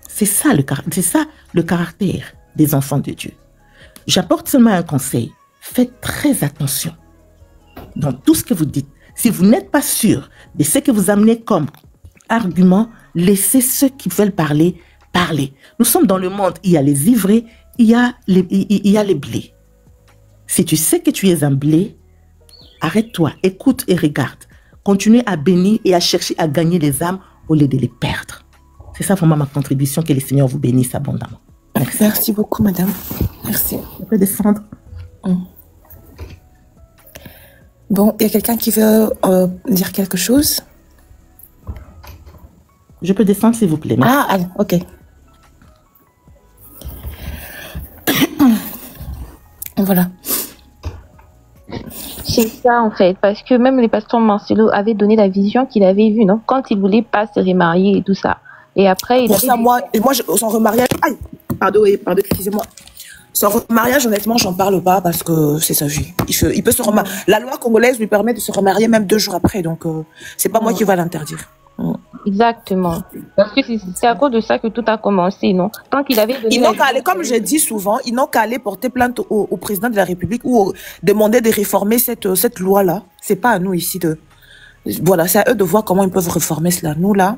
C'est ça le caractère des enfants de Dieu. J'apporte seulement un conseil. Faites très attention dans tout ce que vous dites. Si vous n'êtes pas sûr de ce que vous amenez comme argument, laissez ceux qui veulent parler. Nous sommes dans le monde, il y a les ivrés, il y a les blés. Si tu sais que tu es un blé, arrête-toi, écoute et regarde. Continue à bénir et à chercher à gagner les âmes au lieu de les perdre. C'est ça vraiment ma contribution, que le Seigneur vous bénisse abondamment. Merci beaucoup, madame. Merci. Je peux descendre. Bon, il y a quelqu'un qui veut dire quelque chose? Je peux descendre, s'il vous plaît. Merci. Ah, allez, ok. Voilà. C'est ça, en fait, parce que même le pasteur Marcelo avait donné la vision qu'il avait vue, non? Quand il voulait pas se remarier et tout ça. Et après, il pour ça, moi, son remariage... Aïe, pardon, excusez-moi. Son remariage, honnêtement, j'en parle pas parce que c'est sa vie. Il peut se remarier. La loi congolaise lui permet de se remarier même 2 jours après, donc c'est pas moi qui va l'interdire. Exactement. Parce que c'est à cause de ça que tout a commencé, non? Tant qu'il avait donné... Ils n'ont qu'à aller, comme je dis souvent, ils n'ont qu'à aller porter plainte au président de la République ou demander de réformer cette loi-là. C'est pas à nous ici de... Voilà, c'est à eux de voir comment ils peuvent réformer cela. Nous, là,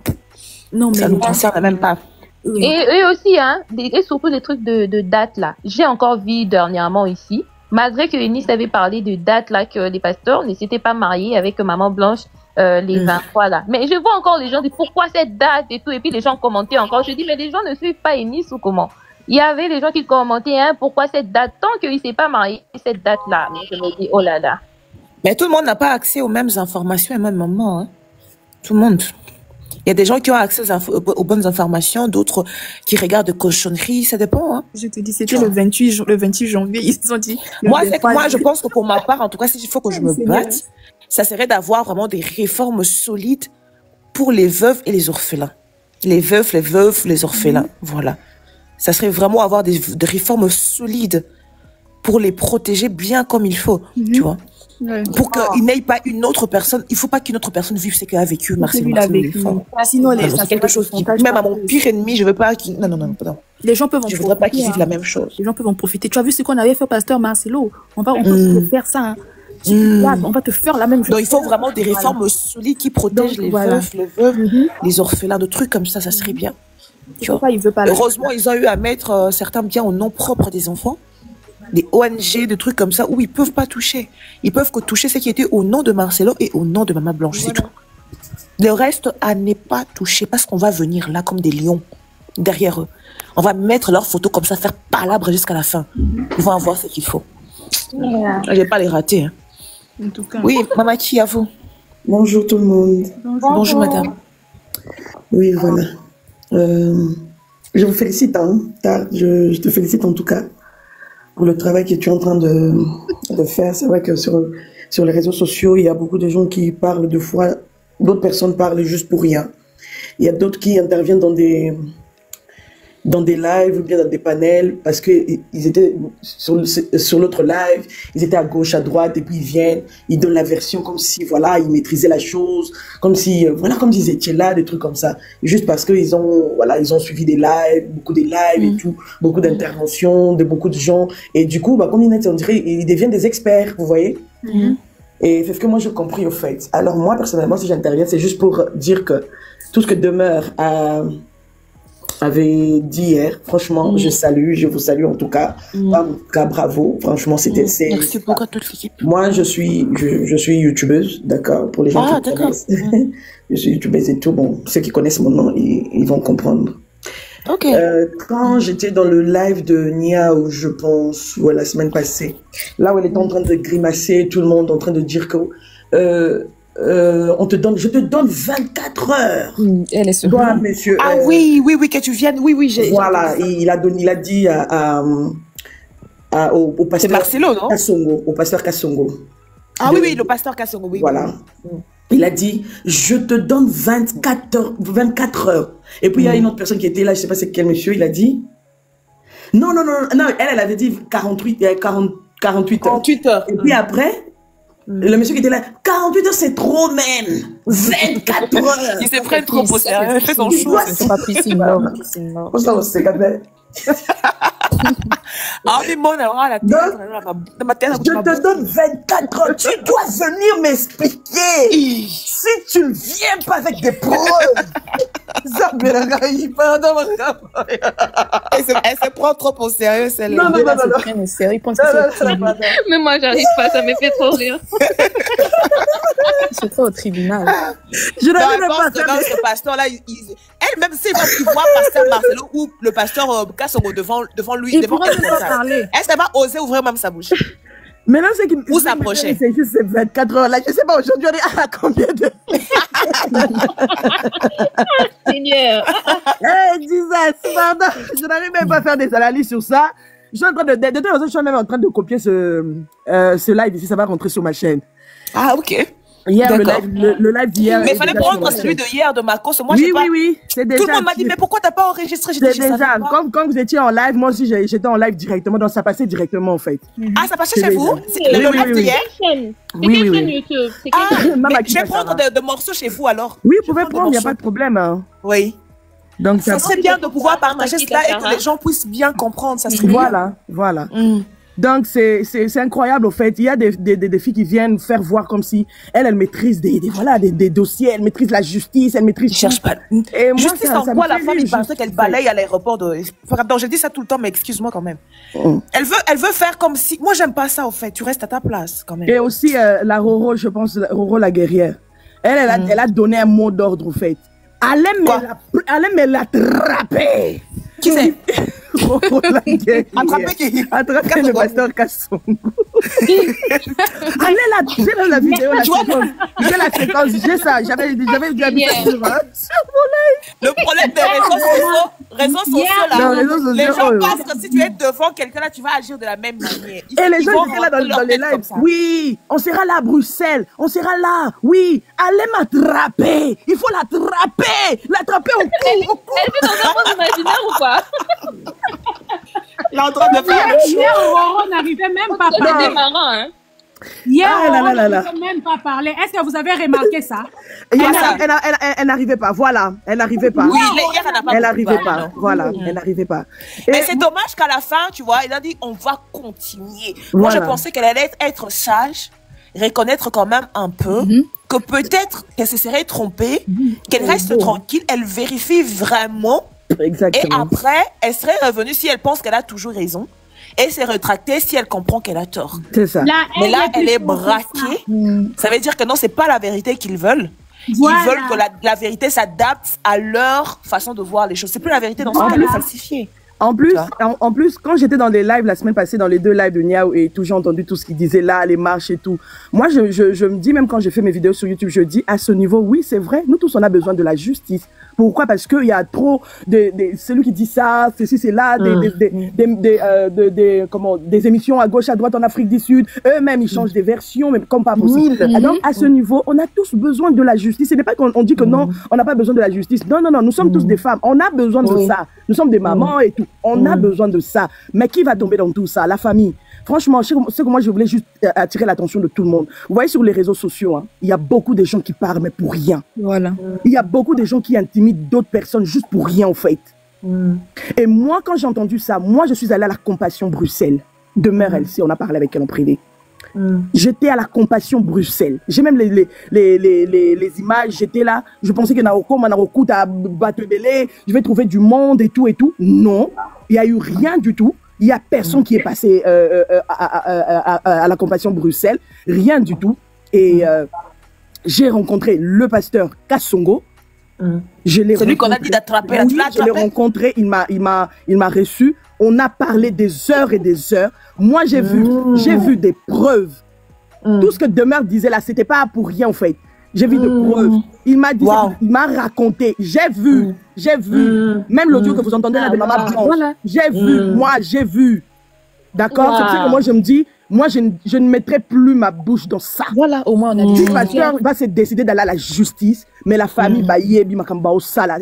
non, mais ça ne nous concerne même pas. Oui. Et eux aussi, hein, et surtout des trucs de date, là. J'ai encore vu dernièrement ici, malgré que Eunice avait parlé de date, là, que les pasteurs ne s'étaient pas mariés avec Maman Blanche les 23 là. Mais je vois encore les gens dire pourquoi cette date et tout, et puis les gens commentaient encore. Je dis mais les gens ne suivent pas Eunice ou comment? Il y avait des gens qui commentaient pourquoi cette date, tant qu'il ne s'est pas marié cette date là. Mais je me dis oh là là. Mais tout le monde n'a pas accès aux mêmes informations au même moment, hein. Tout le monde. Il y a des gens qui ont accès aux bonnes informations, d'autres qui regardent de cochonneries, ça dépend, hein. Je te dis, c'était le 28 janvier, ils ont dit. Moi, je pense que pour ma part, en tout cas, s'il faut que je me batte, ça serait d'avoir vraiment des réformes solides pour les veuves et les orphelins. Les veufs, les orphelins, voilà. Ça serait vraiment avoir des réformes solides pour les protéger bien comme il faut, tu vois. Ouais. Pour qu'il n'ait pas une autre personne, il ne faut pas qu'une autre personne vive ce qu'a vécu Marcelo. Sinon, c'est quelque chose qui, même à mon pire ennemi, je ne veux pas qu'il... Non. Les gens peuvent en profiter. Je ne voudrais pas qu'ils vivent la même chose. Les gens peuvent en profiter. Tu as vu ce qu'on avait fait, pasteur Marcelo? On peut te faire ça, hein. On va te faire la même chose. Donc, il faut vraiment des réformes solides qui protègent les veufs, les veuves, les orphelins, de trucs comme ça serait bien. Heureusement, ils ont eu à mettre certains biens au nom propre des enfants. Des ONG, des trucs comme ça, où ils ne peuvent pas toucher. Ils peuvent que toucher ce qui était au nom de Marcelo et au nom de Maman Blanche, c'est tout. Le reste, à ne pas toucher, parce qu'on va venir là comme des lions, derrière eux. On va mettre leurs photos comme ça, faire palabre jusqu'à la fin. Ils vont avoir ce qu'il faut. Je ne vais pas les rater. Hein. En tout cas. Oui, Maman Ki, à vous. Bonjour tout le monde. Bonjour, madame. Oui, voilà. Je vous félicite, hein. Je te félicite en tout cas pour le travail que tu es en train de faire. C'est vrai que sur les réseaux sociaux, il y a beaucoup de gens qui parlent de fois, d'autres personnes parlent juste pour rien. Il y a d'autres qui interviennent dans des lives ou bien dans des panels parce que ils étaient sur l'autre live, ils étaient à gauche, à droite, et puis ils viennent, ils donnent la version comme si, voilà, ils maîtrisaient la chose, comme si, voilà, comme ils étaient là, des trucs comme ça. Juste parce qu'ils ont, voilà, ils ont suivi des lives, beaucoup des lives et tout, beaucoup d'interventions de beaucoup de gens. Et du coup, bah, comme on dirait, ils deviennent des experts, vous voyez? Et c'est ce que moi j'ai compris au fait. Alors moi, personnellement, si j'interviens, c'est juste pour dire que tout ce que Demeure avait dit hier, franchement, je vous salue en tout cas. En tout cas, bravo. Franchement, c'était. Merci beaucoup à toute l'équipe. Moi, je suis youtubeuse, d'accord, pour les gens qui me connaissent. Je suis youtubeuse et tout. Bon, ceux qui connaissent mon nom, ils vont comprendre. Ok. Quand j'étais dans le live de Niao, je pense, ouais, la semaine passée, là où elle était en train de grimacer, tout le monde en train de dire que je te donne 24 heures. Elle est toi, monsieur. Ah oui, que tu viennes. Oui, voilà, il a dit au pasteur. C'est Marcelo, non? Kassongo, au pasteur Kassongo. Ah oui, le pasteur Kassongo, oui. Voilà. Il a dit, je te donne 24 heures. Et puis, il y a une autre personne qui était là, je ne sais pas c'est quel monsieur, il a dit, non, elle avait dit 48 heures. 48 heures. Et puis après, le monsieur qui était là, 48 heures, c'est trop même. 24 heures. Il se prend trop au sérieux. Il fait son show. C'est pas piscine, non. Ah, mais mon alors, la tête. Je te donne 24 heures. Tu dois venir m'expliquer. Si tu ne viens pas avec des preuves. Elle se prend trop au sérieux, celle-là. Non. Mais moi, j'arrive pas, ça me fait trop rire. C'est trop au tribunal. Je n'arrive pas à faire ce pasteur-là. Elle-même, c'est qu'il voit pasteur Marcelo ou le pasteur Kassongo devant lui. Il pourrait même pas parler. Elle ne va pas oser ouvrir même sa bouche. Maintenant, c'est qui Ou s'approcher. C'est juste 24 heures là. Je sais pas, aujourd'hui, on est à combien de. Seigneur. Jesus, pardon. Je n'arrive même pas à faire des analyses sur ça. Je suis en train de toute façon, je suis même en train de copier ce live ici, ça va rentrer sur ma chaîne. Ah, ok. Hier, le live d'hier. Mais il fallait prendre celui de hier de Marcos. Moi, oui. C'est déjà. Tout le monde m'a dit, mais pourquoi t'as pas enregistré? C'est déjà. Quand vous étiez en live, moi aussi, j'étais en live directement. Donc, ça passait directement, en fait. Ah, ça passait chez vous? Le live d'hier? Oui. Ah, je vais prendre de morceaux chez vous, alors. Oui, vous pouvez prendre, il n'y a pas de problème. Oui. Donc, ça serait bien de pouvoir partager cela et que les gens puissent bien comprendre. Ça serait bien. Voilà. Donc, c'est incroyable, au fait. Il y a des filles qui viennent faire voir comme si elle maîtrise des dossiers, elle maîtrise la justice, elle maîtrise... Je cherche pas. Et moi, justice en quoi la femme, il pensait qu'elle balaye à l'aéroport de... Pardon, je dis ça tout le temps, mais excuse-moi quand même. Elle veut faire comme si... Moi, j'aime pas ça, au fait. Tu restes à ta place, quand même. Et aussi, la Roro, je pense, Roro la guerrière. Elle a donné un mot d'ordre, au fait. Allez me l'attraper. Qui c'est? Attraper qui? Attraper le pasteur Kassongo. Allez là, j'ai la vidéo, la séquence. J'ai la séquence, j'ai ça. J'avais déjà vu ça sur mon live. Le problème des réseaux sociaux là, les gens pensent que si tu es devant quelqu'un là, tu vas agir de la même manière. Et les gens qui étaient là dans les lives, oui, on sera là à Bruxelles, on sera là, oui, allez m'attraper, il faut l'attraper au cou. Elle vit dans un monde imaginaire ou pas? Là, en train de faire hier, Aurore n'arrivait même pas à parler. C'est marrant, hein? Hier, Aurore n'arrivait même pas à parler. Est-ce que vous avez remarqué ça? Elle n'arrivait pas, voilà. Elle n'arrivait pas. Oui, hier, elle n'a pas. Elle n'arrivait pas, voilà. Elle n'arrivait pas. Mais c'est dommage qu'à la fin, tu vois, elle a dit on va continuer. Moi, je pensais qu'elle allait être sage, reconnaître quand même un peu que peut-être qu'elle se serait trompée, qu'elle reste tranquille, elle vérifie vraiment. Exactement. Et après, elle serait revenue si elle pense qu'elle a toujours raison. Et s'est rétractée si elle comprend qu'elle a tort. C'est ça. Mais là, elle est braquée. Ça veut dire que non, c'est pas la vérité qu'ils veulent. Voilà. Ils veulent que la vérité s'adapte à leur façon de voir les choses. C'est plus la vérité dans ce cas, elle est falsifiée. En plus, quand j'étais dans les lives la semaine passée, dans les 2 lives de Niao et tout, j'ai entendu tout ce qu'il disait là, les marches et tout. Moi, je me dis, même quand je fais mes vidéos sur YouTube, je dis à ce niveau, oui, c'est vrai, nous tous, on a besoin de la justice. Pourquoi? Parce qu'il y a trop celui qui dit ça, ceci, c'est là, des émissions à gauche, à droite en Afrique du Sud. Eux-mêmes, ils changent des versions, mais comme pas possible. Donc, à ce niveau, on a tous besoin de la justice. Ce n'est pas qu'on dit que non, on n'a pas besoin de la justice. Non, non, non, nous sommes tous des femmes. On a besoin de ça. Nous sommes des mamans et tout. On a besoin de ça. Mais qui va tomber dans tout ça? La famille. Franchement, c'est que moi, je voulais juste attirer l'attention de tout le monde. Vous voyez, sur les réseaux sociaux, hein, il y a beaucoup de gens qui parlent, mais pour rien. Voilà. Il y a beaucoup de gens qui intimident d'autres personnes juste pour rien, en fait. Et moi, quand j'ai entendu ça, moi, je suis allée à la Compassion Bruxelles. Demeure elle, si on a parlé avec elle en privé. J'étais à la Compassion Bruxelles. J'ai même les images, j'étais là. Je pensais que Naoko, je vais trouver du monde et tout et tout. Non, il n'y a eu rien du tout. Il n'y a personne qui est passé à la Compassion Bruxelles. Rien du tout. Et j'ai rencontré le pasteur Kassongo. C'est lui qu'on a dit d'attraper. Oui, je l'ai rencontré, il m'a reçu. On a parlé des heures et des heures. Moi, j'ai vu des preuves. Tout ce que Demeure disait là, c'était pas pour rien en fait. J'ai vu des preuves. Il m'a dit, il m'a raconté. J'ai vu. Même l'audio que vous entendez là de Maman Blanche. J'ai vu, moi, j'ai vu. D'accord? C'est pour ça que moi, je me dis, moi, je ne mettrai plus ma bouche dans ça. Voilà, au moins, on a dit. Le pasteur va se décider d'aller à la justice, mais la famille va y aller,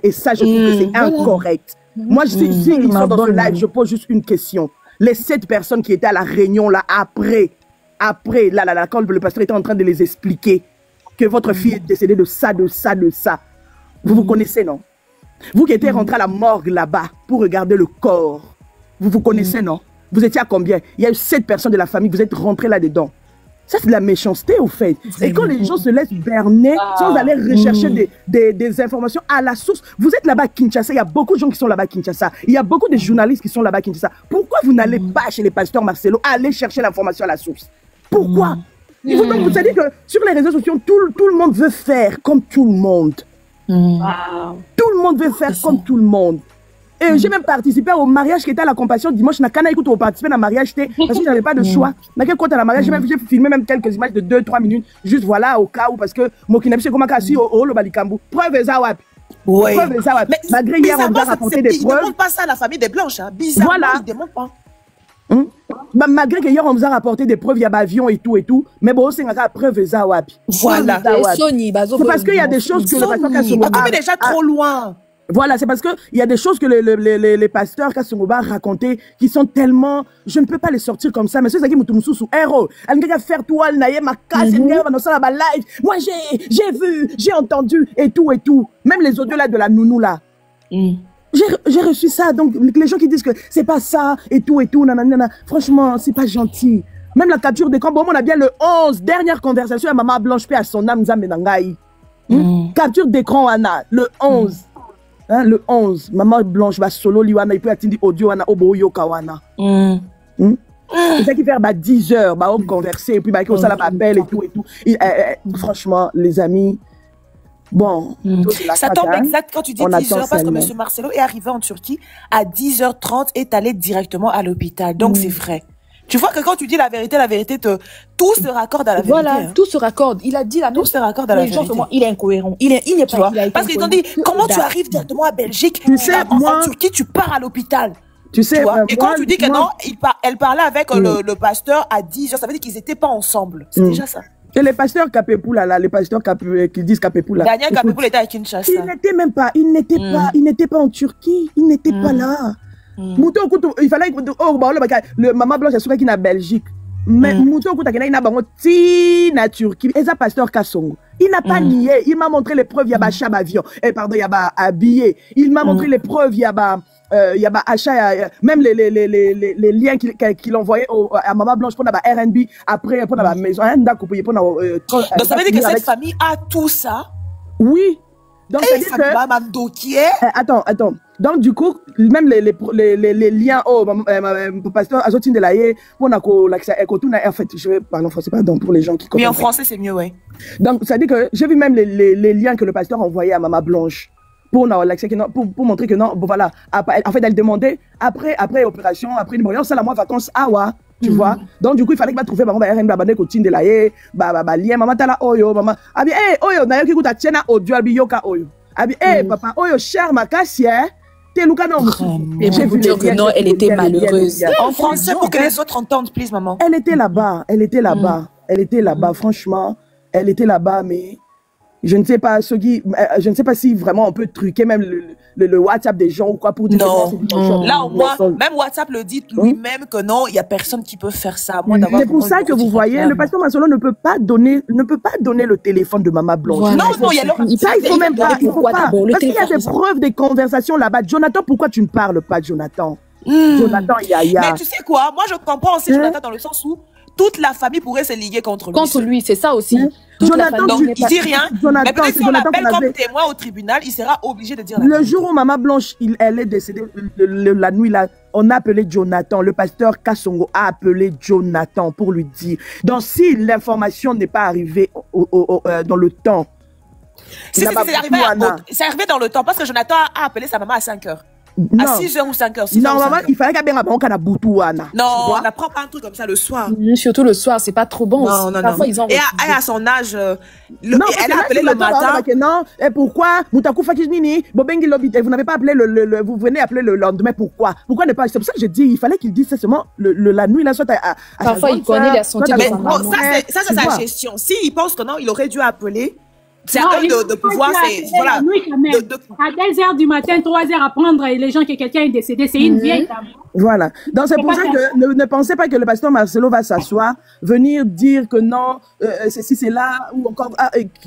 et ça, je trouve que c'est incorrect. Moi, si ils sont dans ce live, je pose juste une question. Les 7 personnes qui étaient à la réunion, là, après, là, quand le pasteur était en train de les expliquer que votre fille est décédée de ça. Vous vous connaissez, non? Vous qui étiez rentré à la morgue là-bas pour regarder le corps, vous vous connaissez, non? Vous étiez à combien? Il y a eu 7 personnes de la famille, vous êtes rentrés là-dedans. Ça, c'est de la méchanceté, au fait. Et quand les gens se laissent berner sans aller rechercher des informations à la source, vous êtes là-bas à Kinshasa, il y a beaucoup de gens qui sont là-bas à Kinshasa, il y a beaucoup de journalistes qui sont là-bas à Kinshasa. Pourquoi vous n'allez pas chez les pasteurs Marcelo aller chercher l'information à la source? Pourquoi? Il faut donc vous savez que sur les réseaux sociaux, tout le monde veut faire comme tout le monde. Tout le monde veut faire comme tout le monde. Et j'ai même participé au mariage qui était à la Compassion dimanche. Je n'ai participé à un mariage parce que je n'avais pas de choix. J'ai filmé même quelques images de 2-3 minutes. Juste voilà, au cas où, parce que Mokinabi, c'est comme si au Balikambu. Preuve Zawap. Oui. Malgré hier, on a rapporté des preuves. Ils ne demandent pas ça à la famille des Blanches. Hein. Bizarrement, voilà. Ils ne demandent pas. Malgré que hier on nous a rapporté des preuves, il y a avion et tout, mais bon, c'est la preuve Zawap. Voilà. C'est parce qu'il y a des choses que le pasteur Kassongo a déjà trop loin. Voilà, c'est parce qu'il y a des choses que les pasteurs Kassongo raconté qui sont tellement... Je ne peux pas les sortir comme ça, mais c'est ça qui me tombe sous héros. Elle va faire toi, elle n'a ma casse, elle va dans ça là-bas live. Moi, j'ai vu, j'ai entendu et tout. Même les audios là de la nounou là. J'ai reçu ça, donc les gens qui disent que c'est pas ça et tout, nanana, franchement, c'est pas gentil. Même la capture d'écran, bon, on a bien le 11, dernière conversation à Maman Blanche, paix à son âme, Nzambe. Capture d'écran, Anna, le 11. Hein, le 11, Maman Blanche va solo, liwana, il peut atteindre audio, Anna, obo yoka, wana. C'est ça qui fait 10 heures, on converser, et puis on s'en appelle et tout. Franchement, les amis, bon. Ça tombe exact quand tu dis 10 heures, parce que M. Marcelo est arrivé en Turquie à 10h30 et est allé directement à l'hôpital. Donc c'est vrai. Tu vois que quand tu dis la vérité, tout se raccorde à la vérité. Voilà, tout se raccorde. Il a dit la même chose. Tout se raccorde à la vérité. Il est incohérent. Il n'est pas. Parce qu'ils t'ont dit, comment tu arrives directement à Belgique? Tu sais, en Turquie, tu pars à l'hôpital. Tu sais, et quand tu dis que non, elle parlait avec le pasteur à 10h, ça veut dire qu'ils n'étaient pas ensemble. C'est déjà ça. Et les pasteurs Kapepoula là, les pasteurs qui disent Kapepoula. Daniel Kapepoula était à Kinshasa. Il n'était même pas, il n'était pas en Turquie, il n'était pas là. Il fallait le Maman Blanche est qui est en Belgique. Mais Mouton Kouta il n'a pas en Turquie. Et ça pasteur Kassongo. Il n'a pas nié. Il m'a montré les preuves. Il y a chab avion. Pardon, il y a habillé. Il m'a montré les preuves. Il y a achat, même les liens qu'il envoyait à Maman Blanche pour la RNB après pour la maison. Donc ça veut dire que cette famille a tout ça. Oui. Donc ça veut dire que attends. Donc du coup, même les liens pasteur Azotine de l'Aïe pour l'accès en fait, je vais parler en français, pardon, pour les gens qui comprennent. Mais en français c'est mieux, ouais. Donc ça dit que j'ai vu même les liens que le pasteur envoyait à Maman Blanche pour montrer que non, bon voilà. En fait, elle demandait, après opération, après une moyen, c'est la mois vacances, tu vois. Donc, du coup, il fallait que trouver, de la lien, maman, t'as la oyo, maman. Abi, oyo, na yo ki kuta tiena audio, abi yoka oyo. Abi, papa, oyo, cher makasi, t'es Luka non. Et j'ai vu dire que non, elle était malheureuse. En français, pour que les autres entendent, please, maman. Elle était là-bas, franchement, elle était là-bas, mais je ne sais pas je ne sais pas si vraiment on peut truquer même le WhatsApp des gens ou quoi pour dire non. Là, au moins, même WhatsApp le dit lui-même que non, il y a personne qui peut faire ça. C'est pour ça que vous voyez, le pasteur Marcelo ne peut pas donner le téléphone de Maman Blanche. Voilà. Non, il y a il faut même pas, il faut pas. Parce qu'il y a des preuves, des conversations là-bas. Jonathan, pourquoi tu ne parles pas, Jonathan? Jonathan, Mais tu sais quoi? Moi, je comprends aussi Jonathan dans le sens où toute la famille pourrait se liguer contre lui. Contre lui, c'est ça aussi. Jonathan, donc, il dit rien. Jonathan, mais peut-être si on l'appelle comme témoin au tribunal, il sera obligé de dire la Le jour où Maman Blanche, elle est décédée, la nuit là, on a appelé Jonathan. Le pasteur Kassongo a appelé Jonathan pour lui dire. Donc, si l'information n'est pas arrivée dans le temps. C'est arrivé dans le temps parce que Jonathan a appelé sa maman à 5 heures. Non. À 6h ou 5h. Normalement, il fallait qu'elle ait un Boutouana. Non, on n'apprend pas un truc comme ça le soir. Surtout le soir, c'est pas trop bon. Non. Et à son âge, elle a appelé le matin. Non, et pourquoi vous n'avez pas appelé vous venez appeler le lendemain, pourquoi ne pas? C'est pour ça que je dis, il fallait qu'il dise seulement la nuit, là, soit à parfois, il connaît la santé de sa maman. Ça, c'est sa gestion. S'il pense que non, il aurait dû appeler. C'est à eux de pouvoir, voilà. À 2h du matin, 3h apprendre les gens que quelqu'un est décédé, c'est une vieille dame. Voilà. Donc c'est pour ça que ne pensez pas que le pasteur Marcelo va s'asseoir, venir dire que non, c'est là, ou encore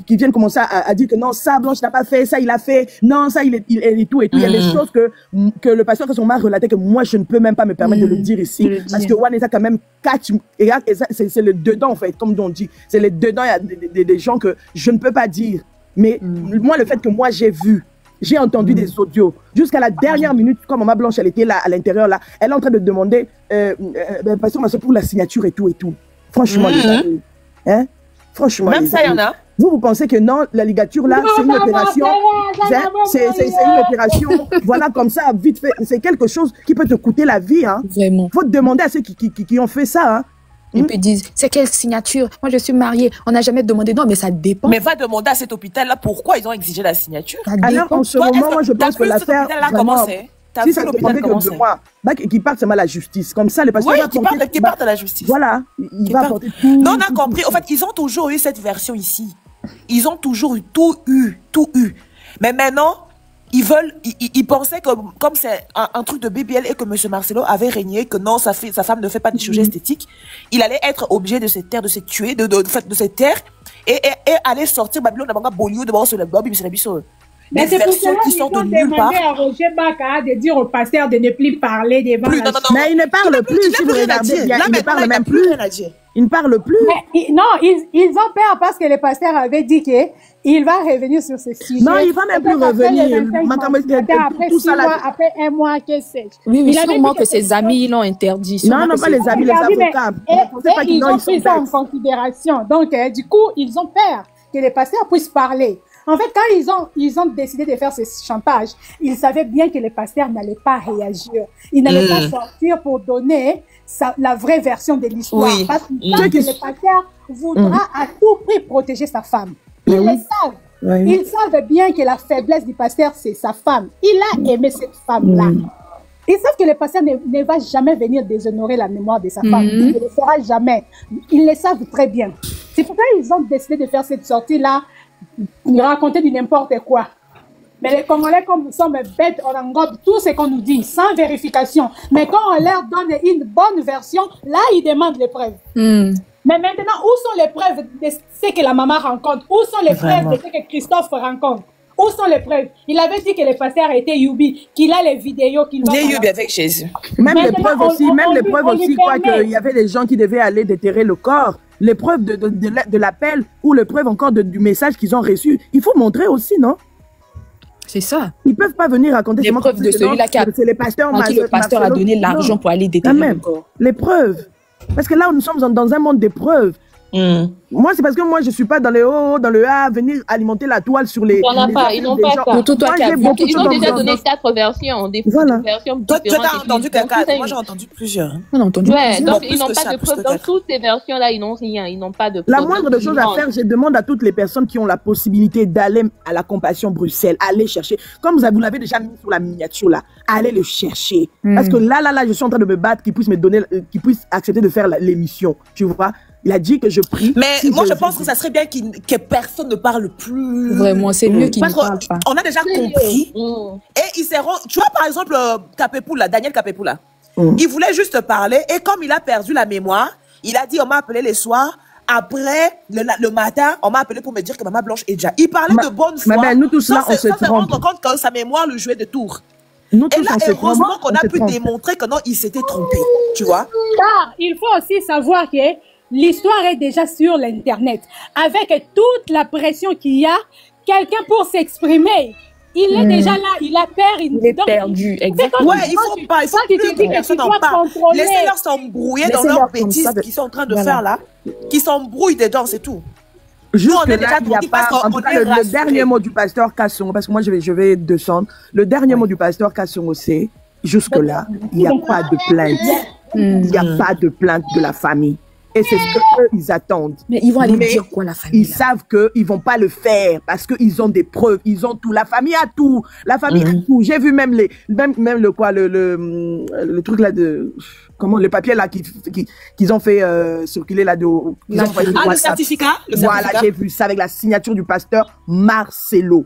qui viennent commencer à dire que non, ça Blanche n'a pas fait, ça il a fait, non, ça il est tout et tout. Il y a des choses que le pasteur Kassongo relaté que moi je ne peux même pas me permettre de le dire ici, parce que Wanesa quand même catch, et c'est le dedans en fait, comme on dit, c'est le dedans, il y a des gens que je ne peux pas dire. Mais moi, le fait que moi j'ai vu, j'ai entendu des audios, jusqu'à la dernière minute, quand Maman Blanche, elle était là, à l'intérieur, là, elle est en train de demander, pasteur Marcelo, pour la signature et tout. Franchement, les amis, hein? Franchement, même ça, il y en a. Vous pensez que non, la ligature, là, c'est une opération, c'est une opération, voilà, comme ça, vite fait, c'est quelque chose qui peut te coûter la vie, hein? Vraiment. Faut te demander à ceux qui ont fait ça, hein? Et puis ils disent, c'est quelle signature? Moi, je suis mariée. On n'a jamais demandé. Non, mais ça dépend. Mais va demander à cet hôpital-là pourquoi ils ont exigé la signature. Alors, en ce moment, moi, je pense que l'affaire, vraiment, si ça dépendait que de moi, qui parte seulement à la justice. Comme ça, le pasteur va qui parte à la justice. Voilà. Il va porter tout. Non, on a compris. En fait, ils ont toujours eu cette version ici. Ils ont toujours tout eu. Mais maintenant, ils pensaient que, comme c'est un truc de BBL et que M. Marcelo avait régné, que non, sa femme ne fait pas de chirurgie esthétique, il allait être obligé de se taire, de se tuer, de se taire, et aller sortir Babylone d'abord Bolio devant sur le Bob, mais c'est pour cela qu'ils ont demandé à Roger Baka de dire au pasteur de ne plus parler devant la justice. Mais il ne parle plus, si vous regardez bien, il ne parle même plus. Il ne parle plus. Non, ils ont peur parce que le pasteur avait dit qu'il va revenir sur ce sujet. Non, il va même plus revenir. Après 6 mois, après 1 mois, que sais-je. Oui, sûrement que ses amis l'ont interdit. Non, pas les amis, les avocats. Ils ont pris ça en considération. Donc, du coup, ils ont peur que les pasteurs puissent parler. En fait, quand ils ont décidé de faire ce chantage, ils savaient bien que les pasteurs n'allaient pas réagir. Ils n'allaient pas sortir pour donner la vraie version de l'histoire. Oui. Parce qu'ils savent que le pasteur voudra à tout prix protéger sa femme. Ils le savent. Oui. Ils savent bien que la faiblesse du pasteur, c'est sa femme. Il a aimé cette femme-là. Ils savent que le pasteur ne va jamais venir déshonorer la mémoire de sa femme. Il ne le fera jamais. Ils le savent très bien. C'est pourquoi ils ont décidé de faire cette sortie-là, raconter du n'importe quoi. Mais les Congolais, comme nous sommes bêtes, on engobe tout ce qu'on nous dit, sans vérification. Mais quand on leur donne une bonne version, là, ils demandent les preuves. Mais maintenant, où sont les preuves de ce que la maman rencontre? Où sont les preuves de ce que Christophe rencontre? Où sont les preuves? Il avait dit que le pasteur était Youbi, qu'il a les vidéos qu'il va... Il est Youbi avec Jésus. Même les preuves aussi, quoi, qu'il y avait des gens qui devaient aller déterrer le corps. Les preuves de l'appel ou les preuves encore du message qu'ils ont reçu. Il faut montrer aussi, non? C'est ça. Ils ne peuvent pas venir raconter les preuves de celui-là qui le pasteur a donné l'argent pour aller déterrer le corps. Les preuves. Parce que là, nous sommes dans un monde des preuves. Moi, c'est parce que moi, je suis pas dans le haut, dans le A, venir alimenter la toile sur les. Ils n'ont pas ça. Ils ont déjà donné 4 versions, des versions différentes. Toi, t'as entendu quelqu'un? Moi, j'ai entendu plusieurs. On a entendu plusieurs. Donc, ils n'ont pas de preuves. Dans toutes ces versions-là, ils n'ont rien. Ils n'ont pas de preuves. La moindre des choses à faire, je demande à toutes les personnes qui ont la possibilité d'aller à la Compassion Bruxelles, aller chercher. Comme vous l'avez déjà mis sur la miniature là, allez le chercher. Parce que là, je suis en train de me battre, qu'ils puissent me donner, qu'ils puissent accepter de faire l'émission. Tu vois? Il a dit que je prie. Mais moi, je pense que ça serait bien que personne ne parle plus. Vraiment, c'est mieux qu'il ne parle pas. On a déjà compris. Et ils seront... Tu vois, par exemple, Capepoula, Daniel Capepoula. Il voulait juste parler. Et comme il a perdu la mémoire, il a dit, on m'a appelé les soirs. Après, le matin, on m'a appelé pour me dire que Maman Blanche est déjà. Il parlait de bonne foi. Mais nous tous là, on se trompe. Ça rendre compte que sa mémoire le jouait de tours. Nous et là, heureusement qu'on a pu démontrer que non, il s'était trompé. Tu vois? Car il faut aussi savoir que l'histoire est déjà sur l'internet. Avec toute la pression qu'il y a, quelqu'un pour s'exprimer, il est déjà là, il a peur. Il est perdu, exactement. Ouais, il faut que personne en parle. Laissez-leur s'embrouiller dans leurs bêtises qu'ils sont en train de faire là, qui s'embrouillent dedans, c'est tout. Juste là, il n'y a pas, en tout cas, le dernier mot du pasteur Kassongo, parce que moi je vais descendre, le dernier mot du pasteur Kassongo, c'est, jusque là, il n'y a pas de plainte. Il n'y a pas de plainte de la famille. Et c'est ce qu'eux, ils attendent. Mais ils vont aller dire quoi, la famille? Ils savent qu'ils ne vont pas le faire parce qu'ils ont des preuves. Ils ont tout. La famille a tout. La famille a tout. J'ai vu même le truc là de... Comment, le papier là qu'ils ont fait circuler là de... le certificat? Voilà, j'ai vu ça avec la signature du pasteur Marcelo.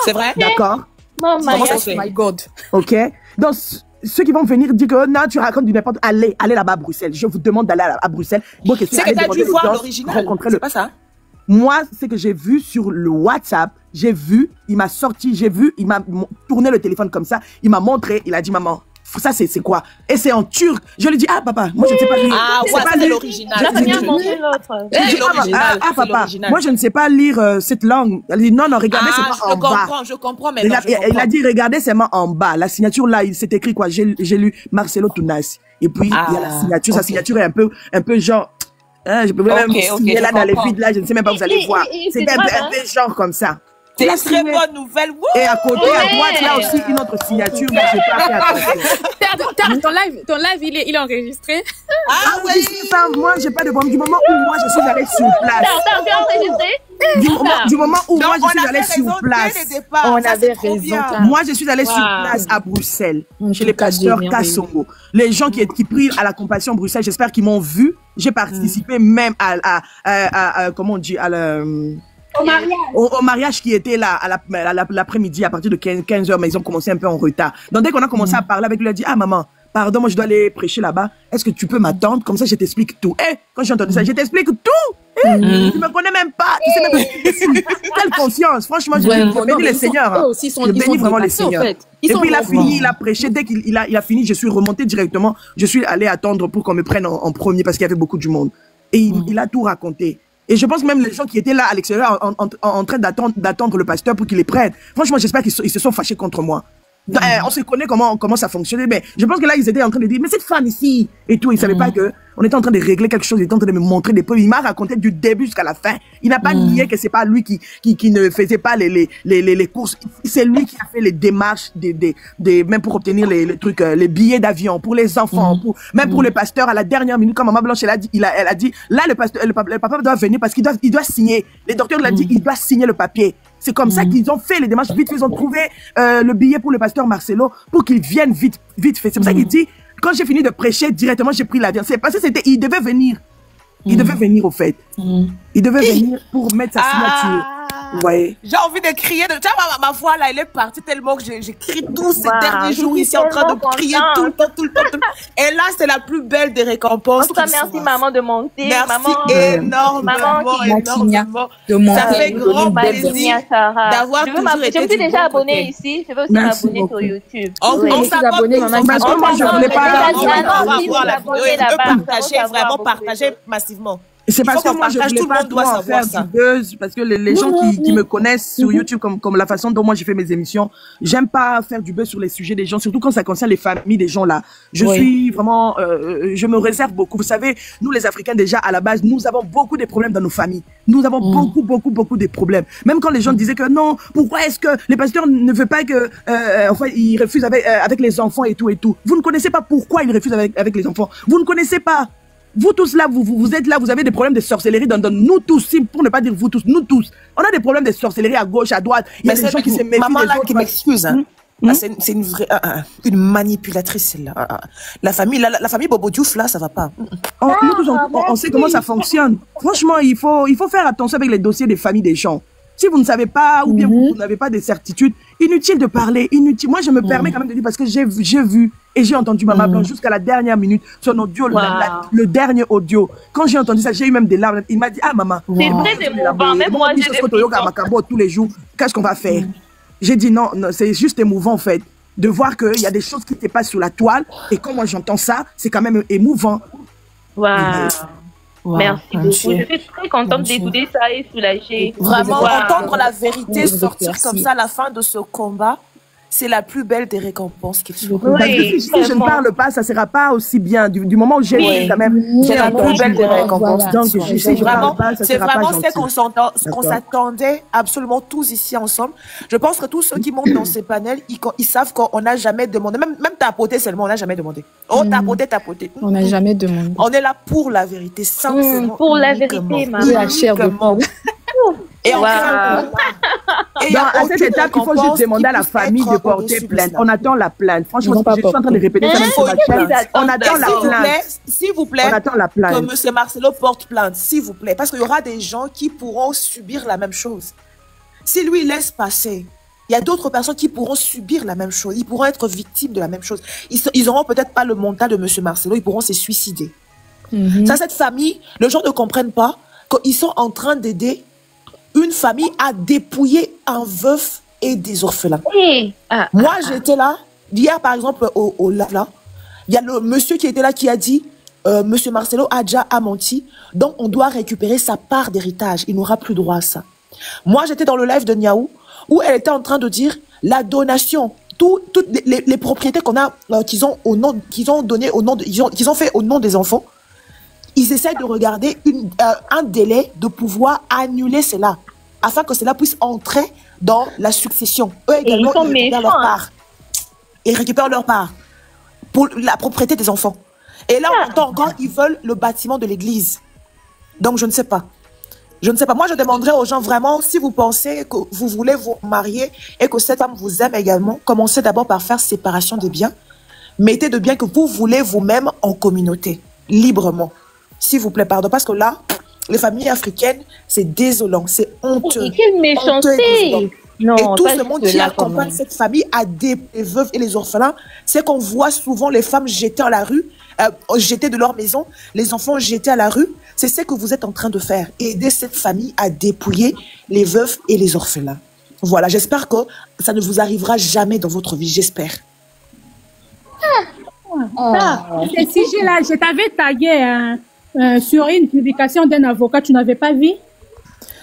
C'est vrai? D'accord? Oh my God. Ok? Donc... Ceux qui vont venir dire que non, tu racontes du n'importe, allez là-bas à Bruxelles. Je vous demande d'aller à Bruxelles. Bon, c'est que tu as dû voir l'original. C'est pas ça? Moi, c'est que j'ai vu sur le WhatsApp, il m'a sorti, il m'a tourné le téléphone comme ça, il m'a montré, il a dit, maman, ça c'est quoi? Et c'est en turc. Je lui dis, ah papa, moi je ne sais pas lire. Ah ouais, c'est l'original. Ah papa, moi je ne sais pas lire cette langue. Elle dit, non, regardez, c'est pas en bas. Je comprends, mais il a dit, regardez, c'est en bas. La signature là, il s'est écrit quoi? J'ai lu Marcelo Tunasi. Et puis, il y a la signature. Sa signature est un peu genre, je peux même signer là dans les vides là, je ne sais même pas, vous allez voir. C'est un peu genre comme ça. C'est une très bonne nouvelle. Et à côté, à droite, il y a aussi une autre signature, mais je n'ai pas fait attention. Ton live, il est enregistré. Ah oui, moi, j'ai pas de problème. Du moment où moi, je suis allée sur place. Du moment où moi, je suis allée sur place. On avait raison. Moi, je suis allée sur place à Bruxelles, chez les pasteurs Kassongo. Les gens qui prient à la Compassion Bruxelles, j'espère qu'ils m'ont vu. J'ai participé même à comment on dit, au mariage qui était là à l'après-midi à partir de 15h, mais ils ont commencé un peu en retard. Donc dès qu'on a commencé à parler avec lui, il a dit, ah maman, pardon, moi je dois aller prêcher là-bas, est-ce que tu peux m'attendre, comme ça je t'explique tout. Quand j'ai entendu ça, je t'explique tout. Tu me connais même pas, tu sais même pas. Quelle confiance, franchement, je bénis les seigneurs. Je bénis vraiment les seigneurs. Et puis il a fini, il a prêché, dès qu'il a fini, je suis remonté directement, je suis allé attendre pour qu'on me prenne en premier parce qu'il y avait beaucoup du monde. Et il a tout raconté. Et je pense que même les gens qui étaient là à l'extérieur en train d'attendre le pasteur pour qu'il les prenne, franchement, j'espère qu'ils se sont fâchés contre moi. On se connaît comment ça fonctionnait, mais je pense que là, ils étaient en train de dire, mais cette femme ici, et tout, ils savaient pas que on était en train de régler quelque chose, ils étaient en train de me montrer des preuves. Il m'a raconté du début jusqu'à la fin. Il n'a pas nié que c'est pas lui qui ne faisait pas les courses. C'est lui qui a fait les démarches même pour obtenir les trucs, les billets d'avion pour les enfants, même pour les pasteurs à la dernière minute, quand Maman Blanche, elle a dit, là, le papa doit venir parce qu'il doit signer. Les docteurs l'ont dit, il doit signer le papier. C'est comme ça qu'ils ont fait les démarches vite fait. Ils ont trouvé le billet pour le pasteur Marcelo pour qu'il vienne vite fait. C'est pour ça qu'il dit, quand j'ai fini de prêcher, directement j'ai pris l'avion. C'est parce que il devait venir. Il devait venir au fait. Il devait venir pour mettre sa signature. Ouais. J'ai envie de crier. Tu vois, ma voix là, elle est partie tellement que j'ai crié tous ces derniers jours ici en train de crier tout le temps. Et là, c'est la plus belle des récompenses. En tout cas, merci maman de monter. Merci énormément. Ça fait grand plaisir d'avoir toujours été. Je me suis déjà abonnée ici. Je vais aussi m'abonner sur YouTube. On s'abonne. Je voulais pas. Partager, vraiment partager massivement. C'est parce faut que qu'on moi, je partage, voulais tout le pas monde doit trop en savoir faire ça. du buzz, parce que les gens qui me connaissent sur YouTube, comme la façon dont moi j'ai fait mes émissions, j'aime pas faire du buzz sur les sujets des gens, surtout quand ça concerne les familles des gens là. Je suis vraiment, je me réserve beaucoup. Vous savez, nous les Africains déjà, à la base, nous avons beaucoup de problèmes dans nos familles. Nous avons beaucoup de problèmes. Même quand les gens disaient que non, pourquoi est-ce que les pasteurs ne veulent pas que, enfin, ils refusent avec les enfants et tout et tout. Vous ne connaissez pas pourquoi ils refusent avec les enfants. Vous ne connaissez pas. Vous tous là, vous êtes là, vous avez des problèmes de sorcellerie dans nous tous, pour ne pas dire vous tous, nous tous. On a des problèmes de sorcellerie à gauche, à droite. Il y a des gens qui se méfient maman des là autres. qui m'excuse, hein. C'est une vraie, une manipulatrice celle-là. La famille Bobo Diouf là, ça va pas. Nous tous, on sait comment ça fonctionne. Franchement, il faut faire attention avec les dossiers des familles des gens. Si vous ne savez pas, ou bien vous n'avez pas de certitude, inutile de parler, inutile. Moi, je me permets quand même de dire parce que j'ai vu et j'ai entendu Maman Blanche jusqu'à la dernière minute, son audio, le dernier audio. Quand j'ai entendu ça, j'ai eu même des larmes. Il m'a dit, ah maman, c'est très émouvant. Même moi, j'ai des tous les jours. Qu'est-ce qu'on va faire? J'ai dit non, c'est juste émouvant en fait, de voir qu'il y a des choses qui te passent sur la toile et quand moi j'entends ça, c'est quand même émouvant. Merci beaucoup. Je suis très contente d'écouter ça et soulagée. Vraiment, entendre la vérité sortir comme ça à la fin de ce combat, c'est la plus belle des récompenses qu'il soit. Parce que si je ne parle pas, ça ne sera pas aussi bien. Du moment où j'ai quand même... C'est la plus belle des récompenses. Donc, si je parle pas, ça c'est sera pas vraiment gentil. ce qu'on s'attendait absolument tous ici ensemble. Je pense que tous ceux qui montent dans ces panels, ils savent qu'on n'a jamais demandé. Même tapoter seulement, on n'a jamais demandé. Oh, tapoter. On n'a jamais demandé. On est là pour la vérité, simplement. Pour la vérité, maman. La chair de poule. Et enfin, à cette étape, il faut juste demander à la famille de porter plainte. On attend la plainte. Franchement, je suis en train de répéter ça même sur ma chaîne. On attend la plainte. S'il vous plaît, on attend la plainte. Que M. Marcelo porte plainte, s'il vous plaît. Parce qu'il y aura des gens qui pourront subir la même chose. Si lui laisse passer, il y a d'autres personnes qui pourront subir la même chose. Ils pourront être victimes de la même chose. Ils n'auront peut-être pas le mental de M. Marcelo, ils pourront se suicider. Ça, cette famille, les gens ne comprennent pas qu'ils sont en train d'aider une famille à dépouiller un veuf et des orphelins. Moi, j'étais là, hier par exemple, au live là, il y a le monsieur qui était là qui a dit, monsieur Marcelo Adja a menti, donc on doit récupérer sa part d'héritage, il n'aura plus droit à ça. Moi, j'étais dans le live de Niaou, où elle était en train de dire, la donation, toutes les propriétés qu'on a, qu'ils ont donné au nom, qu'ils ont fait au nom des enfants, ils essaient de regarder un délai de pouvoir annuler cela, afin que cela puisse entrer dans la succession. Eux également, ils récupèrent leur part. Ils récupèrent leur part pour la propriété des enfants. Et là, on entend encore, ils veulent le bâtiment de l'église. Donc, je ne sais pas. Je ne sais pas. Moi, je demanderais aux gens vraiment, si vous pensez que vous voulez vous marier et que cette femme vous aime également, commencez d'abord par faire séparation des biens. Mettez de biens que vous voulez vous-même en communauté, librement. S'il vous plaît, pardon, parce que là, les familles africaines, c'est désolant, c'est honteux. Quelle méchanceté! Non, et tout ce monde qui accompagne cette famille à des veuves et les orphelins, c'est qu'on voit souvent les femmes jetées à la rue, jetées de leur maison, les enfants jetés à la rue. C'est ce que vous êtes en train de faire, aider cette famille à dépouiller les veuves et les orphelins. Voilà, j'espère que ça ne vous arrivera jamais dans votre vie, j'espère. Ce sujet-là, je t'avais tagué sur une publication d'un avocat, tu n'avais pas vu?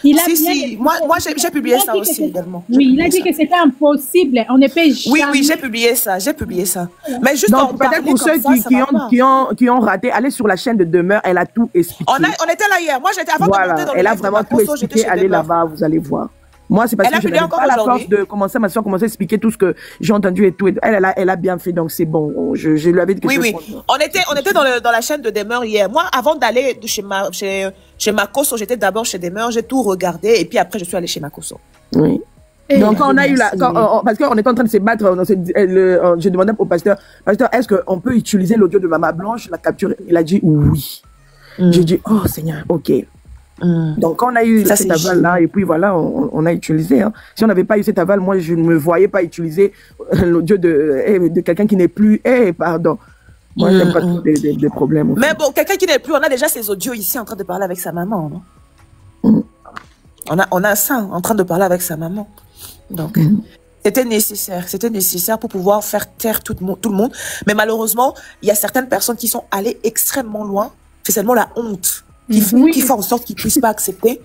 Moi j'ai publié ça aussi également. Oui, il a dit que c'était impossible, on ne peut jamais... Oui, j'ai publié ça, Mais juste peut-être pour ceux qui ont raté, allez sur la chaîne de Demeure, elle a tout expliqué. On était là hier, moi j'étais avant de monter dans le elle a vraiment tout expliqué, allez là-bas, vous allez voir. Moi, c'est parce que je n'avais pas la force de commencer, ma soeur commençait à expliquer tout ce que j'ai entendu et tout. Elle a bien fait, donc c'est bon. Je lui avais dit que oui. On était dans la chaîne de Demeure hier. Moi, avant d'aller chez Makoso, j'étais d'abord chez Demeure, j'ai tout regardé et puis après, je suis allée chez Makoso. Oui. Donc, quand on a eu parce qu'on était en train de se battre, j'ai demandé au pasteur, est-ce qu'on peut utiliser l'audio de Maman Blanche, la capture? Il a dit oui. J'ai dit, oh Seigneur, ok. Donc, quand on a eu cet aval-là, et puis voilà, on a utilisé. Hein. Si on n'avait pas eu cet aval, moi, je ne me voyais pas utiliser l'audio de quelqu'un qui n'est plus. Pardon. Moi, j'aime pas trop des problèmes. Mais bon, quelqu'un qui n'est plus, on a déjà ses audios ici en train de parler avec sa maman. Non on a ça, en train de parler avec sa maman. Donc, c'était nécessaire pour pouvoir faire taire tout le monde. Mais malheureusement, il y a certaines personnes qui sont allées extrêmement loin. C'est seulement la honte. qui fait en sorte qu'ils puissent pas accepter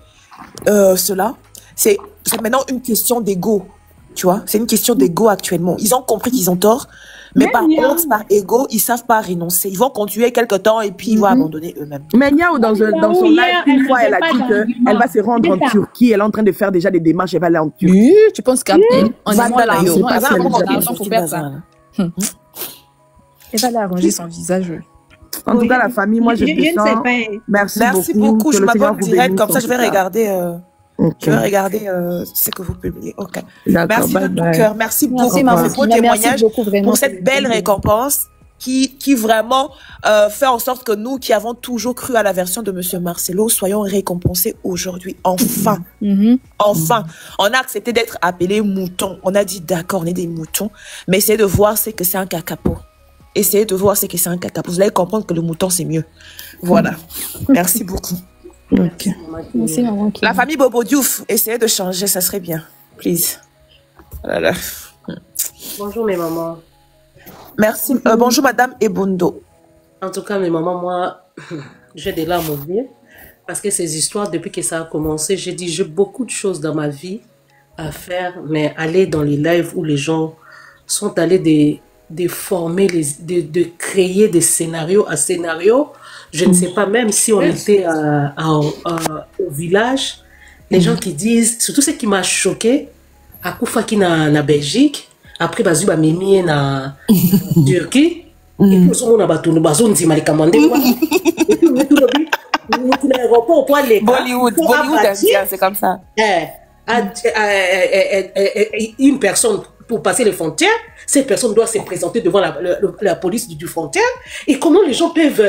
cela. C'est maintenant une question d'ego, tu vois. C'est une question d'ego actuellement. Ils ont compris qu'ils ont tort, mais par contre, par ego, ils savent pas renoncer. Ils vont continuer quelque temps et puis ils vont abandonner eux-mêmes. Mais Niao, dans son live, une fois, elle a dit qu'elle va se rendre en Turquie. Elle est en train de faire déjà des démarches. Elle va aller en Turquie. Oui, tu penses qu'en va là, elle va aller arranger son visage. En tout cas, la famille, moi, je descends. Merci beaucoup. Je m'abonne direct, comme ça, je vais regarder. Je vais regarder ce que vous publiez. Ok. Merci de tout cœur. Merci beaucoup pour vos témoignages, pour cette belle récompense qui vraiment fait en sorte que nous qui avons toujours cru à la version de Monsieur Marcelo soyons récompensés aujourd'hui. Enfin. Enfin. On a accepté d'être appelés moutons. On a dit d'accord, on est des moutons. Mais essayez de voir c'est que c'est un cacapo. Essayez de voir c'est que c'est un cacapo. Vous allez comprendre que le mouton c'est mieux. Voilà. Merci beaucoup. Okay. La famille Bobo Diouf, essayez de changer, ça serait bien. Please. Voilà. Bonjour mes mamans. Merci. Bonjour Madame Ebondo. En tout cas, mes mamans, moi, j'ai des larmes aux yeux. Parce que ces histoires, depuis que ça a commencé, j'ai dit, j'ai beaucoup de choses dans ma vie à faire, mais aller dans les lives où les gens sont allés de former, de créer des scénarios à scénarios. Je ne sais pas, même si on était au village, les gens qui disent, surtout ce qui m'a choqué, à Koufaki na Belgique, après bazu ba mimi na Turquie, et puis on a battu, bazu on dit mal commandé, et puis on a l'aéroport au point les Bollywood, c'est comme ça. Une personne pour passer les frontières, cette personne doit se présenter devant la police du frontière. Et comment les gens peuvent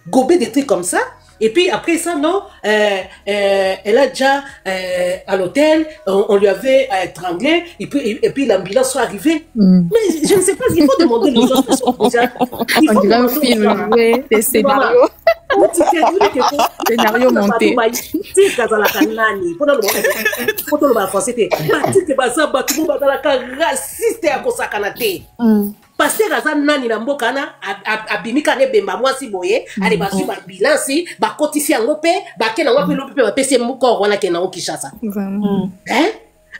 gober des trucs comme ça? Et puis après ça, non, elle a déjà à l'hôtel, on lui avait étranglé, et puis l'ambulance soit arrivée. Mais je ne sais pas, il faut demander aux gens qui sont déjà. On dirait un film, des scénarios. Scénario monté. Pasteur aza nani na mboka na abimika ne bemba mwasi boye ale basu ba bilansi ba kotisi yango pe ba ke nango pe lope ba pese moko wana ke nango Kinshasa.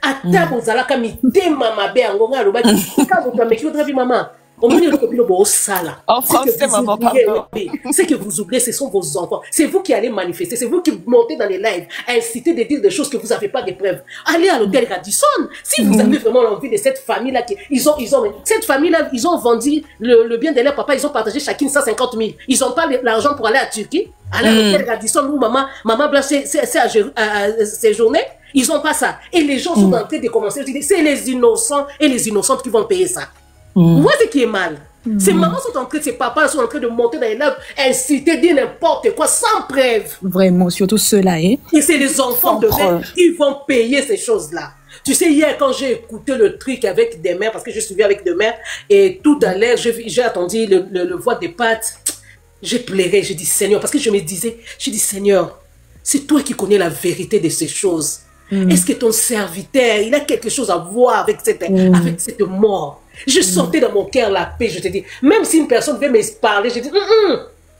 Ata bozalaka mitema mabe yango ngalo ba ka botameki otra vie maman. Au moins, en français, maman, pardon. Ce que vous oubliez, ce sont vos enfants. C'est vous qui allez manifester. C'est vous qui montez dans les lives, inciter de dire des choses que vous n'avez pas de preuves. Allez à l'hôtel Radisson. Si vous avez vraiment envie de cette famille-là, cette famille-là, ils ont vendu le bien de leur papa, ils ont partagé chacune 150 000. Ils n'ont pas l'argent pour aller à Turquie. Aller à l'hôtel Radisson où maman Blanche séjourner. Ils n'ont pas ça. Et les gens sont en train de commencer à dire, c'est les innocents et les innocentes qui vont payer ça. Vous voyez ce qui est mal. Ces mamans sont en train, ces papas sont en train de monter dans les lèvres, inciter, dire n'importe quoi, sans preuve. Vraiment, surtout ceux-là, hein. Et c'est les enfants de mère qui vont payer ces choses-là. Tu sais, hier, quand j'ai écouté le truc avec des mères, parce que je suivais avec des mères, et tout à l'heure, j'ai attendu le voix des pattes, j'ai pleuré, j'ai dit Seigneur, parce que je me disais, j'ai dit Seigneur, c'est toi qui connais la vérité de ces choses. Est-ce que ton serviteur, il a quelque chose à voir avec cette mort? Je sentais dans mon cœur la paix, je te dis. Même si une personne veut me parler, je dis,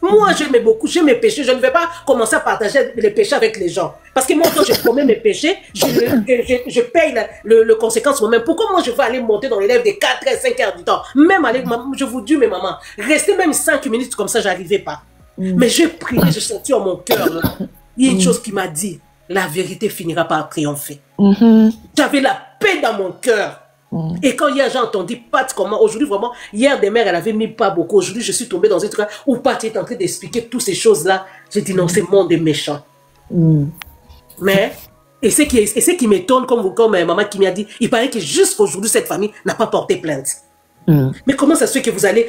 moi j'aime beaucoup, j'aime mes péchés, je ne vais pas commencer à partager les péchés avec les gens. Parce que moi, quand je commets mes péchés, je paye le conséquence moi-même. Pourquoi moi je vais aller monter dans les lèvres de 4 heures, 5 heures du temps? Même aller, je vous dis, mes mamans, rester même 5 minutes comme ça, j'arrivais pas. Mais j'ai prié, j'ai senti en mon cœur, il y a une chose qui m'a dit, la vérité finira par triompher. J'avais la paix dans mon cœur. Et quand hier j'ai entendu Pat comment, aujourd'hui vraiment, hier des mères elle avait mis pas beaucoup, aujourd'hui je suis tombée dans un truc où Pat est en train d'expliquer toutes ces choses là, j'ai dit non, c'est monde des méchants. Mais, et ce qui m'étonne, comme maman qui m'a dit, il paraît que jusqu'aujourd'hui cette famille n'a pas porté plainte. Mais comment ça se fait que vous allez,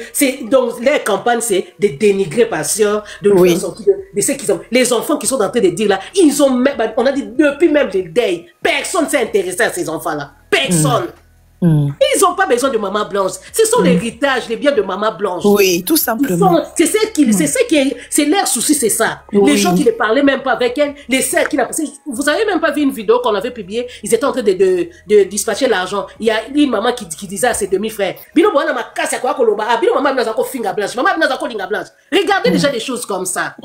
donc leur campagne c'est de dénigrer passion, de nous faire sortir de ce qu'ils ont, les enfants qui sont en train de dire là, ils ont même, on a dit depuis même les deuils, personne s'est intéressé à ces enfants là, personne. Ils n'ont pas besoin de maman blanche. Ce sont l'héritage, les biens de maman blanche. Oui, tout simplement. C'est leur souci, c'est ça. Oui. Les gens qui ne parlaient même pas avec elle, les sœurs qui vous avez même pas vu une vidéo qu'on avait publiée, ils étaient en train de dispatcher l'argent. Il y a une maman qui disait à ses demi-frères, regardez déjà des choses comme ça.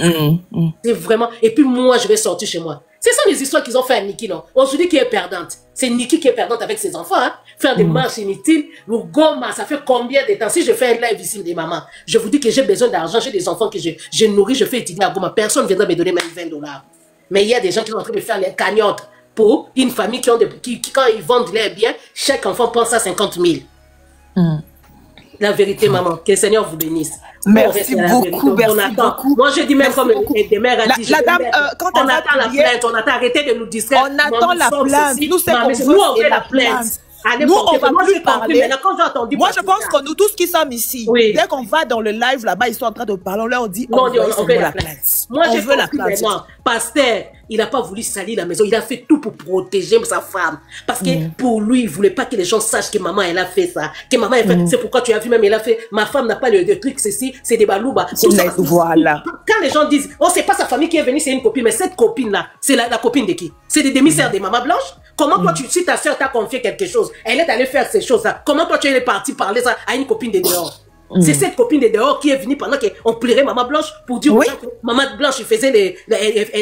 C'est vraiment... Et puis moi, je vais sortir chez moi. Ce sont les histoires qu'ils ont fait à Nikki, non? Aujourd'hui, qui est perdante? C'est Nikki qui est perdante avec ses enfants, hein? Faire des marches inutiles, le goma, ça fait combien de temps? Si je fais un live ici des mamans, je vous dis que j'ai besoin d'argent, j'ai des enfants que je nourris, je fais étudier à Goma. Personne ne viendra me donner même $20. Mais il y a des gens qui sont en train de faire les cagnottes pour une famille qui quand ils vendent leurs biens, chaque enfant pense à 50 000. La vérité, maman, que le Seigneur vous bénisse. Merci beaucoup, merci beaucoup. Moi, je dis même comme des mères a dit, la dame, quand on attend la plainte, on attend, arrêtez de nous distraire. On attend la plainte. Nous, c'est qu'on veut, c'est la plainte. Nous, on va plus parler. Moi, je pense que nous tous qui sommes ici, dès qu'on va dans le live là-bas, ils sont en train de parler, on leur dit on veut la plainte. Moi, je veux la plainte. Pasteur, il n'a pas voulu salir la maison, il a fait tout pour protéger sa femme. Parce que pour lui, il ne voulait pas que les gens sachent que maman, elle a fait ça. Que maman, elle fait, c'est pourquoi tu as vu même, elle a fait, ma femme n'a pas de truc, ceci, c'est des balouba. Voilà. Quand les gens disent, oh, c'est pas sa famille qui est venue, c'est une copine, mais cette copine-là, c'est la copine de qui? C'est des demi-sœurs des mamans blanches? Comment toi, si ta soeur t'a confié quelque chose, elle est allée faire ces choses-là, comment toi tu es parti parler ça à une copine de dehors? C'est cette copine de dehors qui est venue pendant qu'on plairait maman blanche pour dire aux gens que maman blanche il faisait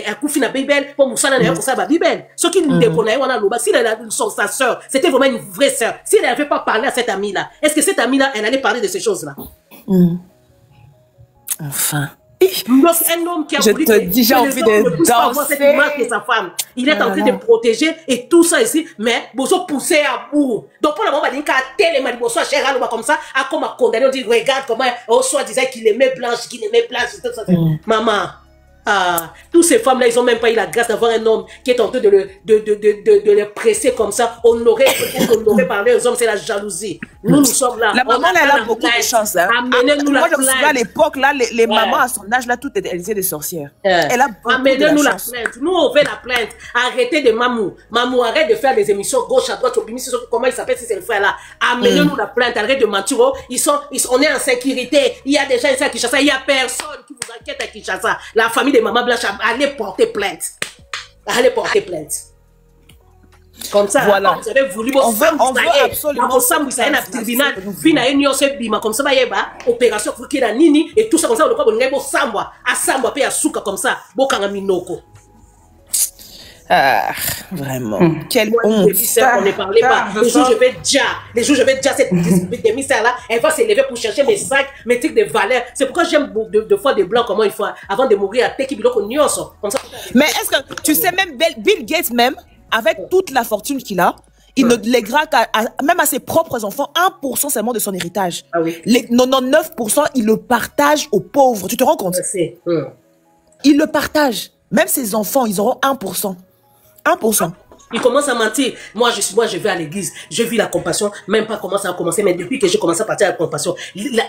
un coup fin à Bibel pour Moussana d'ailleurs pour ça à Bibel. Ce qui nous déconnaît, on a l'oba. Si sa soeur, c'était vraiment une vraie soeur, si elle n'avait pas parlé à cette amie-là, est-ce que cette amie-là, elle allait parler de ces choses-là? Enfin. Donc, un homme qui a voulu j'ai envie de danser. Cette image de sa femme. Il est en train de protéger et tout ça ici, mais Bozo poussé à bout. Donc, pour le moment, il y a tel et Bozo cher comme ça, à comme à condamner, on dit, regarde comment, au soir disait qu'il aimait blanche, qu'il aimait blanche, tout ça. Maman. Toutes ces femmes-là, ils n'ont même pas eu la grâce d'avoir un homme qui est en train de les presser comme ça. Honorer par les hommes, c'est la jalousie. Nous sommes là. La maman, elle a beaucoup de chance. Hein. Amenez-nous la plainte. Moi, je me souviens à l'époque, là, les mamans à son âge, là, toutes étaient des sorcières. Elle a beaucoup Amenez-nous de la chance. plainte. Nous, on fait la plainte. Arrêtez de Mamou. Mamou, arrête de faire des émissions gauche à droite. Comment il s'appelle si c'est le frère là? Amenez-nous la plainte. Arrête de mentir. On est en sécurité. Il y a des gens ici à Kinshasa. Il n'y a personne qui vous inquiète à Kinshasa. La famille de Maman Blanche, allez porter plainte. Allez porter plainte. Comme ça, voilà. vous avez voulu on veut absolument comme ça, vous avez un tribunal, comme ça, il y a opération qui est nini et tout ça comme ça, on peut vous samba, à samba, puis à souka comme ça, bokanga minoko. Ah, vraiment. Quelle honte. On ne parlait pas. Les jours, je vais déjà cette demi-sœur-là, elle va s'élever pour chercher mes sacs, mes trucs de valeur. C'est pourquoi j'aime de fois des blancs, comment il faut, avant de mourir, à Teki Biloko Nyonso. Mais est-ce que, tu sais, même Bill Gates, même, avec toute la fortune qu'il a, il ne lèguera même à ses propres enfants 1% seulement de son héritage. Ah oui. Les 99%, il le partage aux pauvres. Tu te rends compte? Il le partage. Même ses enfants, ils auront 1%. 1%. Il commence à mentir. Moi, je vais à l'église. Je vis la compassion. Même pas comment ça a commencé. Mais depuis que j'ai commencé à partir à la compassion,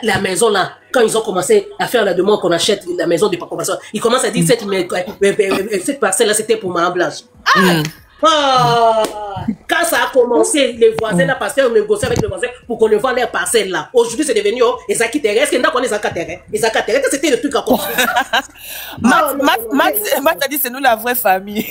la maison là, quand ils ont commencé à faire la demande qu'on achète la maison de compassion, ils commencent à dire cette parcelle là, c'était pour Maman Blanche. Quand ça a commencé, les voisins là, parce qu'on négociait avec les voisins pour qu'on le vende leur parcelle là. Aujourd'hui, c'est devenu Ezaki Terre. Est-ce qu'on a Ezaki Terre? Ezaki Terre, c'était le truc à comprendre. Matt a dit c'est nous la vraie famille.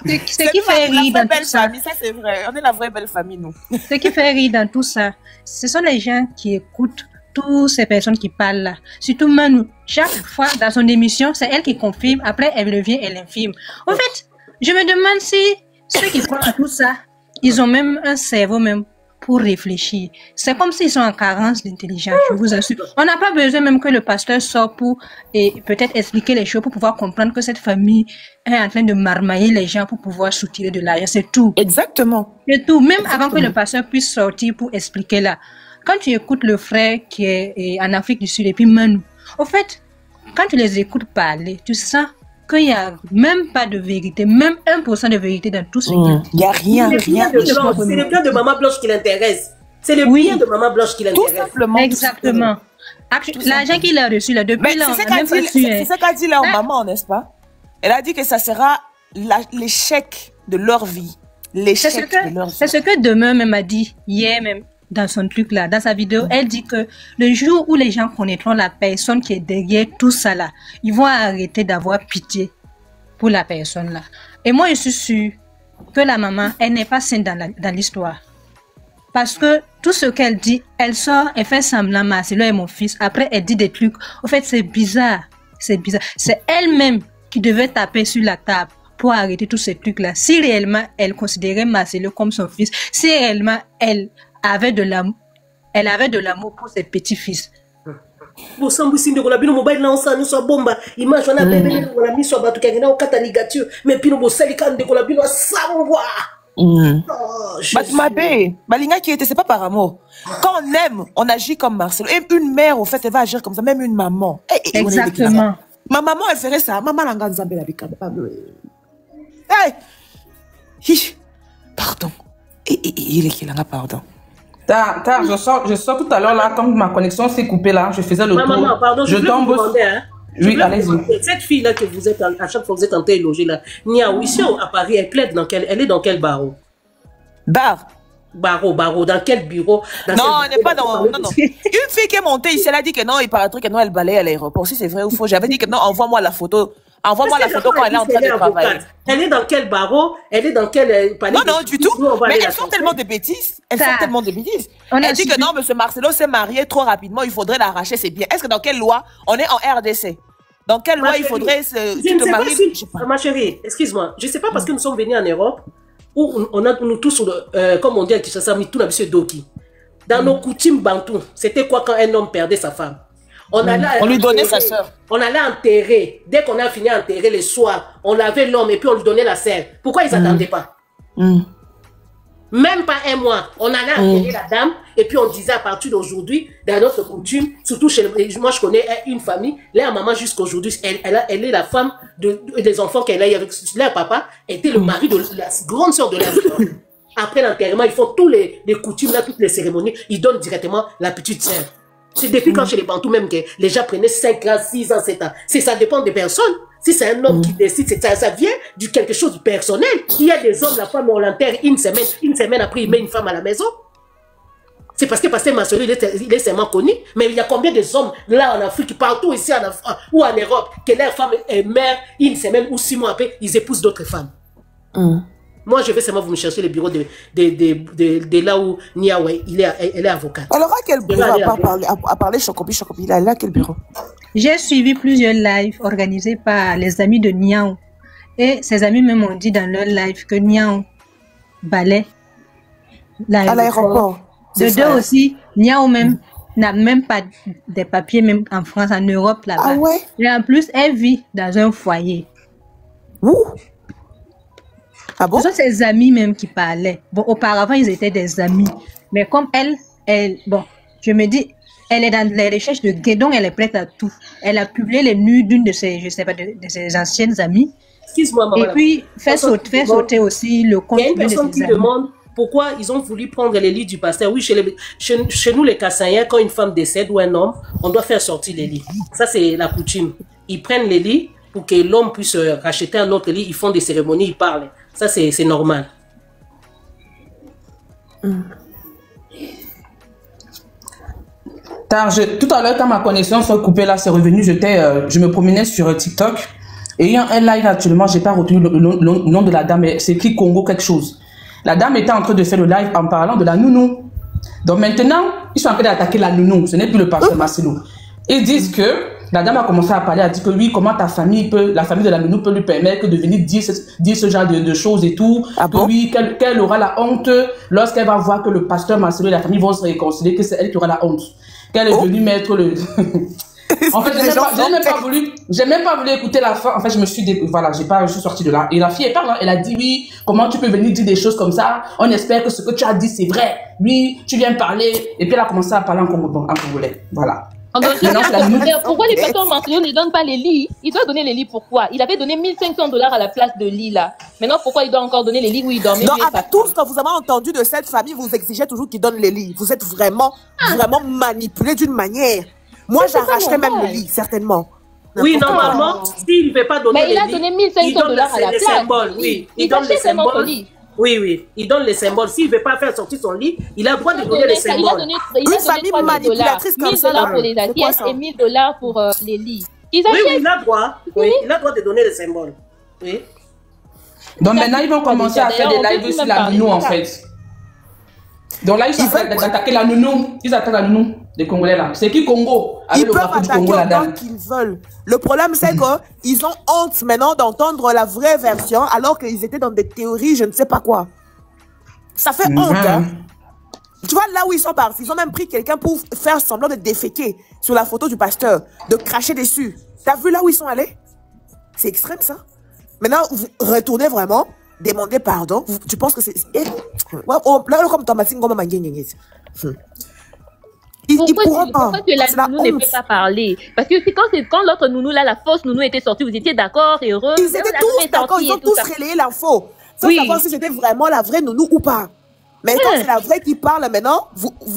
Ce qui fait rire dans tout ça, ça c'est vrai. On est la vraie belle famille, nous. Ce qui fait rire dans tout ça, ce sont les gens qui écoutent toutes ces personnes qui parlent là. Surtout Manu. Chaque fois dans son émission, c'est elle qui confirme. Après, elle revient, elle infirme. En fait, je me demande si ceux qui croient à tout ça, ils ont même un cerveau même pour réfléchir. C'est comme s'ils sont en carence d'intelligence, je vous assure. On n'a pas besoin même que le pasteur sorte pour peut-être expliquer les choses pour pouvoir comprendre que cette famille est en train de marmailler les gens pour pouvoir soutirer de l'argent. C'est tout. Exactement. C'est tout. Même avant que le pasteur puisse sortir pour expliquer là. Quand tu écoutes le frère qui est en Afrique du Sud et puis Manu, au fait, quand tu les écoutes parler, tu sens qu'il n'y a même pas de vérité, même 1% de vérité dans tout ce qu'il y a. Il n'y a rien. C'est le bien de Maman Blanche qui l'intéresse. C'est le bien de Maman Blanche qui l'intéresse. Tout simplement. Exactement. L'argent qu'il a reçu là, depuis là, c'est ce qu'a dit leur maman, n'est-ce pas? Elle a dit que ça sera l'échec de leur vie. l'échec de leur vie. C'est ce que Demain même a dit hier même dans son truc là, dans sa vidéo. Elle dit que le jour où les gens connaîtront la personne qui est derrière tout ça là, ils vont arrêter d'avoir pitié pour la personne là. Et moi je suis sûre que la maman, elle n'est pas saine dans l'histoire. Parce que tout ce qu'elle dit, elle sort, elle fait semblant, Marcelo est mon fils. Après, elle dit des trucs. En fait, c'est bizarre. C'est bizarre. C'est elle-même qui devait taper sur la table pour arrêter tous ces trucs-là. Si réellement elle considérait Marcelo comme son fils, si réellement elle avait de l'amour pour ses petits-fils. Balinga qui était, c'est pas par amour. Quand on aime, on agit comme Marcelo. Et une mère, au fait, elle va agir comme ça. Même une maman. Exactement. Ma maman, elle ferait ça. Maman, elle a Zambé la bicane. Hey! Pardon. Il est qui là, pardon. Je sors tout à l'heure là, quand ma connexion s'est coupée là, je faisais le tour. Maman, pardon, je tombe. Vous demander, hein. Oui, allez-y. Cette fille là que vous êtes, à chaque fois que vous êtes en train de loger là, Niaou, ici à Paris, elle plaide elle est dans quel barreau? Barreau, dans quel bureau? Non, elle n'est pas dans. Non. Une fille qui est montée ici, elle a dit que non, il paraîtrait que non, elle balaye à l'aéroport. Si c'est vrai ou faux, j'avais dit que non, envoie-moi la photo. Envoie-moi la photo quand elle est en train de travailler. Elle est dans quel barreau? Elle est dans quel palais? Non, du tout. Mais elles font tellement de bêtises. Elle dit que non, monsieur Marcelo s'est marié trop rapidement, il faudrait l'arracher, c'est bien. Est-ce que dans quelle loi? On est en RDC. Dans quelle loi il faudrait te marier? Ma chérie, excuse-moi. Je ne sais pas parce que nous sommes venus en Europe où nous tous, comme on dit à Kinshasa, tout la monsieur Doki. Dans nos coutumes bantoues, c'était quoi quand un homme perdait sa femme? On lui donnait sa sœur. On allait enterrer. Dès qu'on a fini à enterrer le soir, on lavait l'homme et puis on lui donnait la sœur. Pourquoi ils n'attendaient pas? Même pas un mois. On allait enterrer la dame et puis on disait à partir d'aujourd'hui, dans notre coutume, surtout chez moi je connais une famille, leur maman jusqu'aujourd'hui, elle est la femme des enfants qu'elle a eu avec leur papa, était le mari de la grande sœur de leur femme. Après l'enterrement, ils font tous les coutumes, là, toutes les cérémonies, ils donnent directement la petite sœur. C'est depuis quand chez les Bantous même que les gens prenaient 5 ans, 6 ans, 7 ans. Ça dépend des personnes. Si c'est un homme qui décide, ça vient de quelque chose de personnel. Il y a des hommes, la femme, on l'enterre une semaine après, il met une femme à la maison. C'est parce que Pasteur Marcelo, il est seulement connu. Mais il y a combien de hommes là en Afrique, partout ici en Afrique, ou en Europe, que leur femme est mère, une semaine ou 6 mois après, ils épousent d'autres femmes. Moi, je vais seulement vous me chercher le bureau de là où Niaoué, elle est avocate. Alors, à quel bureau, à parler Chocobi, il est là, quel bureau? J'ai suivi plusieurs lives organisés par les amis de Niaou. Et ses amis même ont dit dans leur live que Niaou balait à l'aéroport. De deux aussi, Niaou même n'a même pas des papiers, même en France, en Europe, là-bas. Ah ouais? Et en plus, elle vit dans un foyer. Ouh! Ah bon? Ce sont ses amis même qui parlaient. Bon, auparavant, ils étaient des amis. Mais comme elle, bon, je me dis, elle est dans les recherches de Guédon, elle est prête à tout. Elle a publié les nus d'une de ses, je sais pas, de ses anciennes amies. Excuse-moi, maman. Et puis, fait sauter aussi le compte. Il y a une personne qui demande pourquoi ils ont voulu prendre les lits du pasteur. Oui, chez nous, les Kassaïens, quand une femme décède ou un homme, on doit faire sortir les lits. Ça, c'est la coutume. Ils prennent les lits pour que l'homme puisse racheter un autre lit. Ils font des cérémonies, ils parlent. Ça, c'est normal. Tout à l'heure, quand ma connexion s'est coupée, là, c'est revenu, je me promenais sur TikTok. Et il y a un live actuellement, je n'ai pas retenu le nom de la dame, mais c'est écrit Congo quelque chose. La dame était en train de faire le live en parlant de la nounou. Donc maintenant, ils sont en train d'attaquer la nounou. Ce n'est plus le pasteur Marcelo. Ils disent que la dame a commencé à parler, a dit que oui, comment la famille de la nounou peut lui permettre de venir dire ce genre de choses et tout. Ah bon? Oui, qu'elle aura la honte lorsqu'elle va voir que le pasteur Marcelo et la famille vont se réconcilier, que c'est elle qui aura la honte. Qu'elle est venue mettre le... En fait, j'ai même pas voulu écouter la fin. En fait, je suis sortie de là. Et la fille, elle parle, elle a dit oui, comment tu peux venir dire des choses comme ça? On espère que ce que tu as dit, c'est vrai. Oui, tu viens parler. Et puis elle a commencé à parler en congolais. Voilà. Pourquoi les pasteurs Marcelo ne donnent pas les lits? Il doit donner les lits pourquoi? Il avait donné 1500 $ à la place de lit là. Maintenant, pourquoi il doit encore donner les lits où il dormait? Non, avec tout ce que vous avez entendu de cette famille, vous exigez toujours qu'il donne les lits. Vous êtes vraiment manipulé d'une manière. Moi, j'arracherais même le lit, certainement. Oui, normalement, s'il ne veut pas donner les lits, mais il a donné 1500 $ à la place. Oui, il donne les symboles. Oui, oui. Il donne les symboles. S'il ne veut pas faire sortir son lit, il a le droit de donner les symboles. Une famille manipulatrice comme ça. 1 000 $ pour les assiettes et 1 000 $ pour les lits. Ils Oui, achètent. il a droit. Oui, il a droit de donner les symboles. Oui. Donc maintenant, ils vont commencer à faire des lives sur la nounou, en fait. Donc là, ils sont en train d'attaquer la nounou. Ils attaquent la nounou des Congolais, là. C'est qui Congo? Ils peuvent attaquer autant qu'ils veulent. Le problème, c'est qu'ils ont honte maintenant d'entendre la vraie version alors qu'ils étaient dans des théories, je ne sais pas quoi. Ça fait honte, hein. Tu vois, là où ils sont partis, ils ont même pris quelqu'un pour faire semblant de déféquer sur la photo du pasteur, de cracher dessus. T'as vu là où ils sont allés? C'est extrême, ça. Maintenant, vous retournez vraiment, demandez pardon. Tu penses que c'est... Là, comme Thomasine, comme pourquoi que la nounou ne peut pas parler? Parce que quand l'autre nounou, là, la fausse nounou était sortie, vous étiez d'accord, heureux? Ils étaient tous d'accord, ils ont tous relayé l'info. Sans savoir si c'était vraiment la vraie nounou ou pas. Mais quand c'est la vraie qui parle maintenant,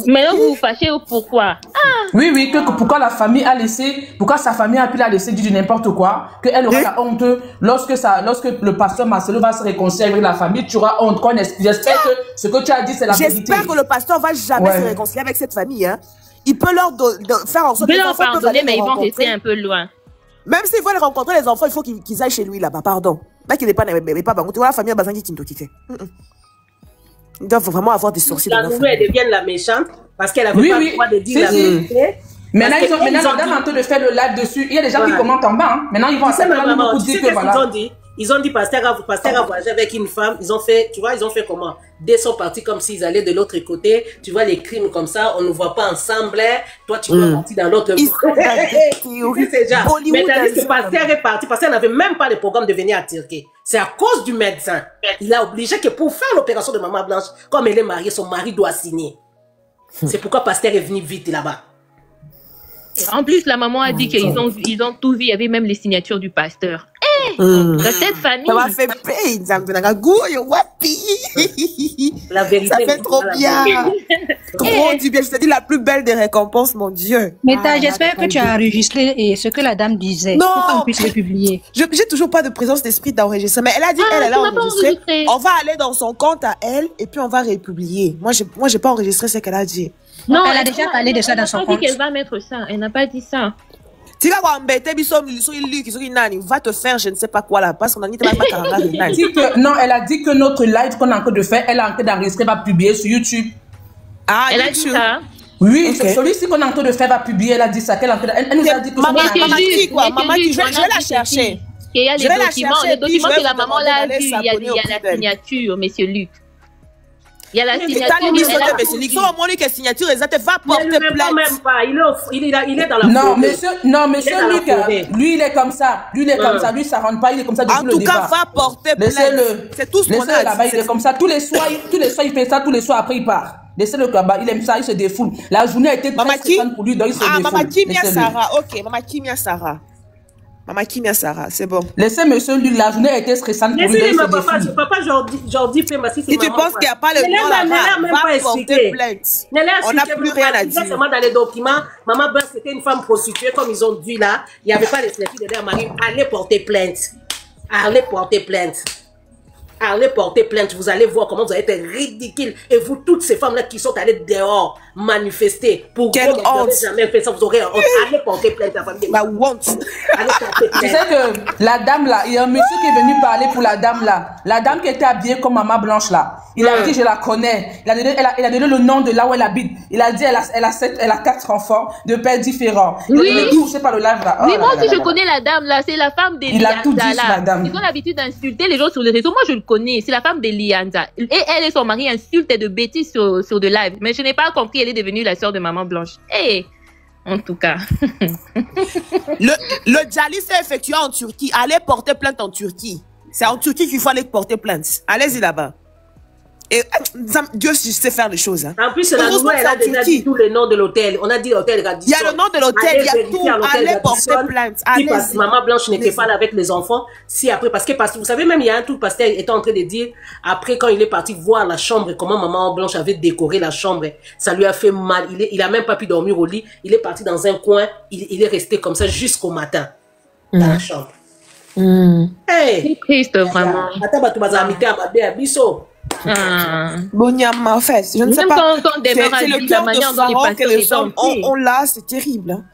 Maintenant, vous vous fâchez pourquoi? Oui, oui, pourquoi la famille a laissé, pourquoi sa famille a pu la laisser dire n'importe quoi, qu'elle aura la honte lorsque le pasteur Marcelo va se réconcilier avec la famille, tu auras honte. J'espère que ce que tu as dit, c'est la vérité. J'espère que le pasteur va jamais se réconcilier avec cette famille, hein. Il peut leur faire en sorte que les enfants peuvent aller mais ils vont rester un peu loin. Même s'ils veulent rencontrer les enfants, il faut qu'ils aillent chez lui là-bas, pardon. Là, qu'il n'est pas, tu vois, la famille a besoin qu'il t'inquiète. Ils doivent vraiment avoir des sourcils. La nouvelle, elle devient la méchante parce qu'elle avait pas le droit de dire la vérité. Maintenant, la dame est en train de faire le live dessus. Il y a des gens qui commentent en bas. Hein. Maintenant, ils vont attaquer la nounou pour dire que voilà. Ils ont dit, pasteur a voyagé avec une femme. Ils ont fait, tu vois, ils ont fait comment? Dès sont partis comme s'ils allaient de l'autre côté. Tu vois, les crimes comme ça, on ne voit pas ensemble. Toi, tu vas partir dans l'autre côté. C'est déjà. Mais t'as dit que pasteur est parti. Pasteur n'avait même pas le programme de venir à Turquie. C'est à cause du médecin. Il a obligé que pour faire l'opération de Maman Blanche, comme elle est mariée, son mari doit signer. C'est pourquoi pasteur est venu vite là-bas. En plus, la maman a dit qu'ils ont tout vu. Il y avait même les signatures du pasteur. Cette famille. Ça m'a fait payer. La vérité. Ça fait trop bien. Trop du bien. Je te dis la plus belle des récompenses, mon Dieu. Mais j'espère que tu as enregistré ce que la dame disait. Non. Pour qu'on puisse le publier. J'ai toujours pas de présence d'esprit d'enregistrer. Mais elle a dit elle a enregistré. On va aller dans son compte à elle et puis on va republier. Moi, j'ai pas enregistré ce qu'elle a dit. Non, elle a déjà parlé de ça dans son compte. Elle n'a pas dit qu'elle va mettre ça. Elle n'a pas dit ça. Tu vas voir va te faire je ne sais pas quoi là parce qu'on a dit non, elle a dit que notre live qu'on est en train de faire, elle est en train d'enregistrer, va publier sur YouTube. Ah, elle a dit ça. Oui, celui-ci qu'on est en train de faire va publier, elle a dit ça, elle nous a dit que maman qui quoi, maman qui je vais la chercher. Il y a les documents que la maman l'a vu, il y a la signature, monsieur Luc. Il y a la signature. La signature exacte va porter plainte. Même pas. Il est dans la monsieur Luc, lui il est comme ça. Lui ça rentre pas, il est comme ça depuis le départ. En tout cas, va porter plainte. C'est tout ce qu'on a là-bas, il est comme ça. Tous les soirs, il fait ça, tous les soirs après il part. Laissez-le là-bas, il aime ça, il se défoule. La journée a été très stressante pour lui, donc il se défoule. Maman Kimia Sarah, ok, Maman Kimia Sarah. Maman Kimia Sarah, c'est bon. Laissez monsieur Luc, la journée a été stressante pour lui. Papa Jordi fait ma si tu penses qu'il n'y a pas le droit là-bas, va porter plainte. On n'a plus rien à dire. Seulement dans les documents, Maman Blanche c'était une femme prostituée comme ils ont dit là. Il n'y avait pas les selfies de leur mari. Allez porter plainte. Allez porter plainte. Allez porter plainte, vous allez voir comment vous allez être ridicule. Et vous, toutes ces femmes-là qui sont allées dehors manifester pour que vous n'avez jamais fait ça, vous aurez honte. Allez porter plainte, la famille. La honte. Allez porter plainte. Tu sais que la dame là, il y a un monsieur qui est venu parler pour la dame là. La dame qui était habillée comme Maman Blanche là. Il a dit, je la connais. Il a donné le nom de là où elle habite. Il a dit, elle a 4 enfants de pères différents. Oui. Je sais pas le live là. Oui, moi aussi je connais la dame là. C'est la femme d'Elianza. Il a tout dit sur la dame. Ils ont l'habitude d'insulter les gens sur les réseaux. Moi je le connais. C'est la femme d'Elianza. Et elle et son mari insultent de bêtises sur de live. Mais je n'ai pas compris. Elle est devenue la sœur de Maman Blanche. Eh, en tout cas. Le Djali s'est effectué en Turquie. Allez porter plainte en Turquie. C'est en Turquie qu'il faut aller porter plainte. Allez-y là-bas. Et Dieu sait faire les choses. Hein. En plus, la nouvelle, elle a déjà dit tous les noms de l'hôtel. On a dit l'hôtel Radisson. Il y a le nom de l'hôtel, il y a tout. Allez porter plainte. Si Maman Blanche n'était pas là avec les enfants, si après, parce que vous savez, même il y a un tout pasteur était en train de dire, après quand il est parti voir la chambre, comment Maman Blanche avait décoré la chambre, ça lui a fait mal. Il a même pas pu dormir au lit. Il est parti dans un coin. Il est resté comme ça jusqu'au matin dans la chambre. Hey! C'est triste, vraiment. Attends, tu vas amiter à ma belle, biso. Bonyama, en fait, je ne sais Même pas. quand Demer a C'est dit le la cœur de manière dont les Pharaon que pasteurs les étaient hommes entiers. ont là, c'est terrible. Hein.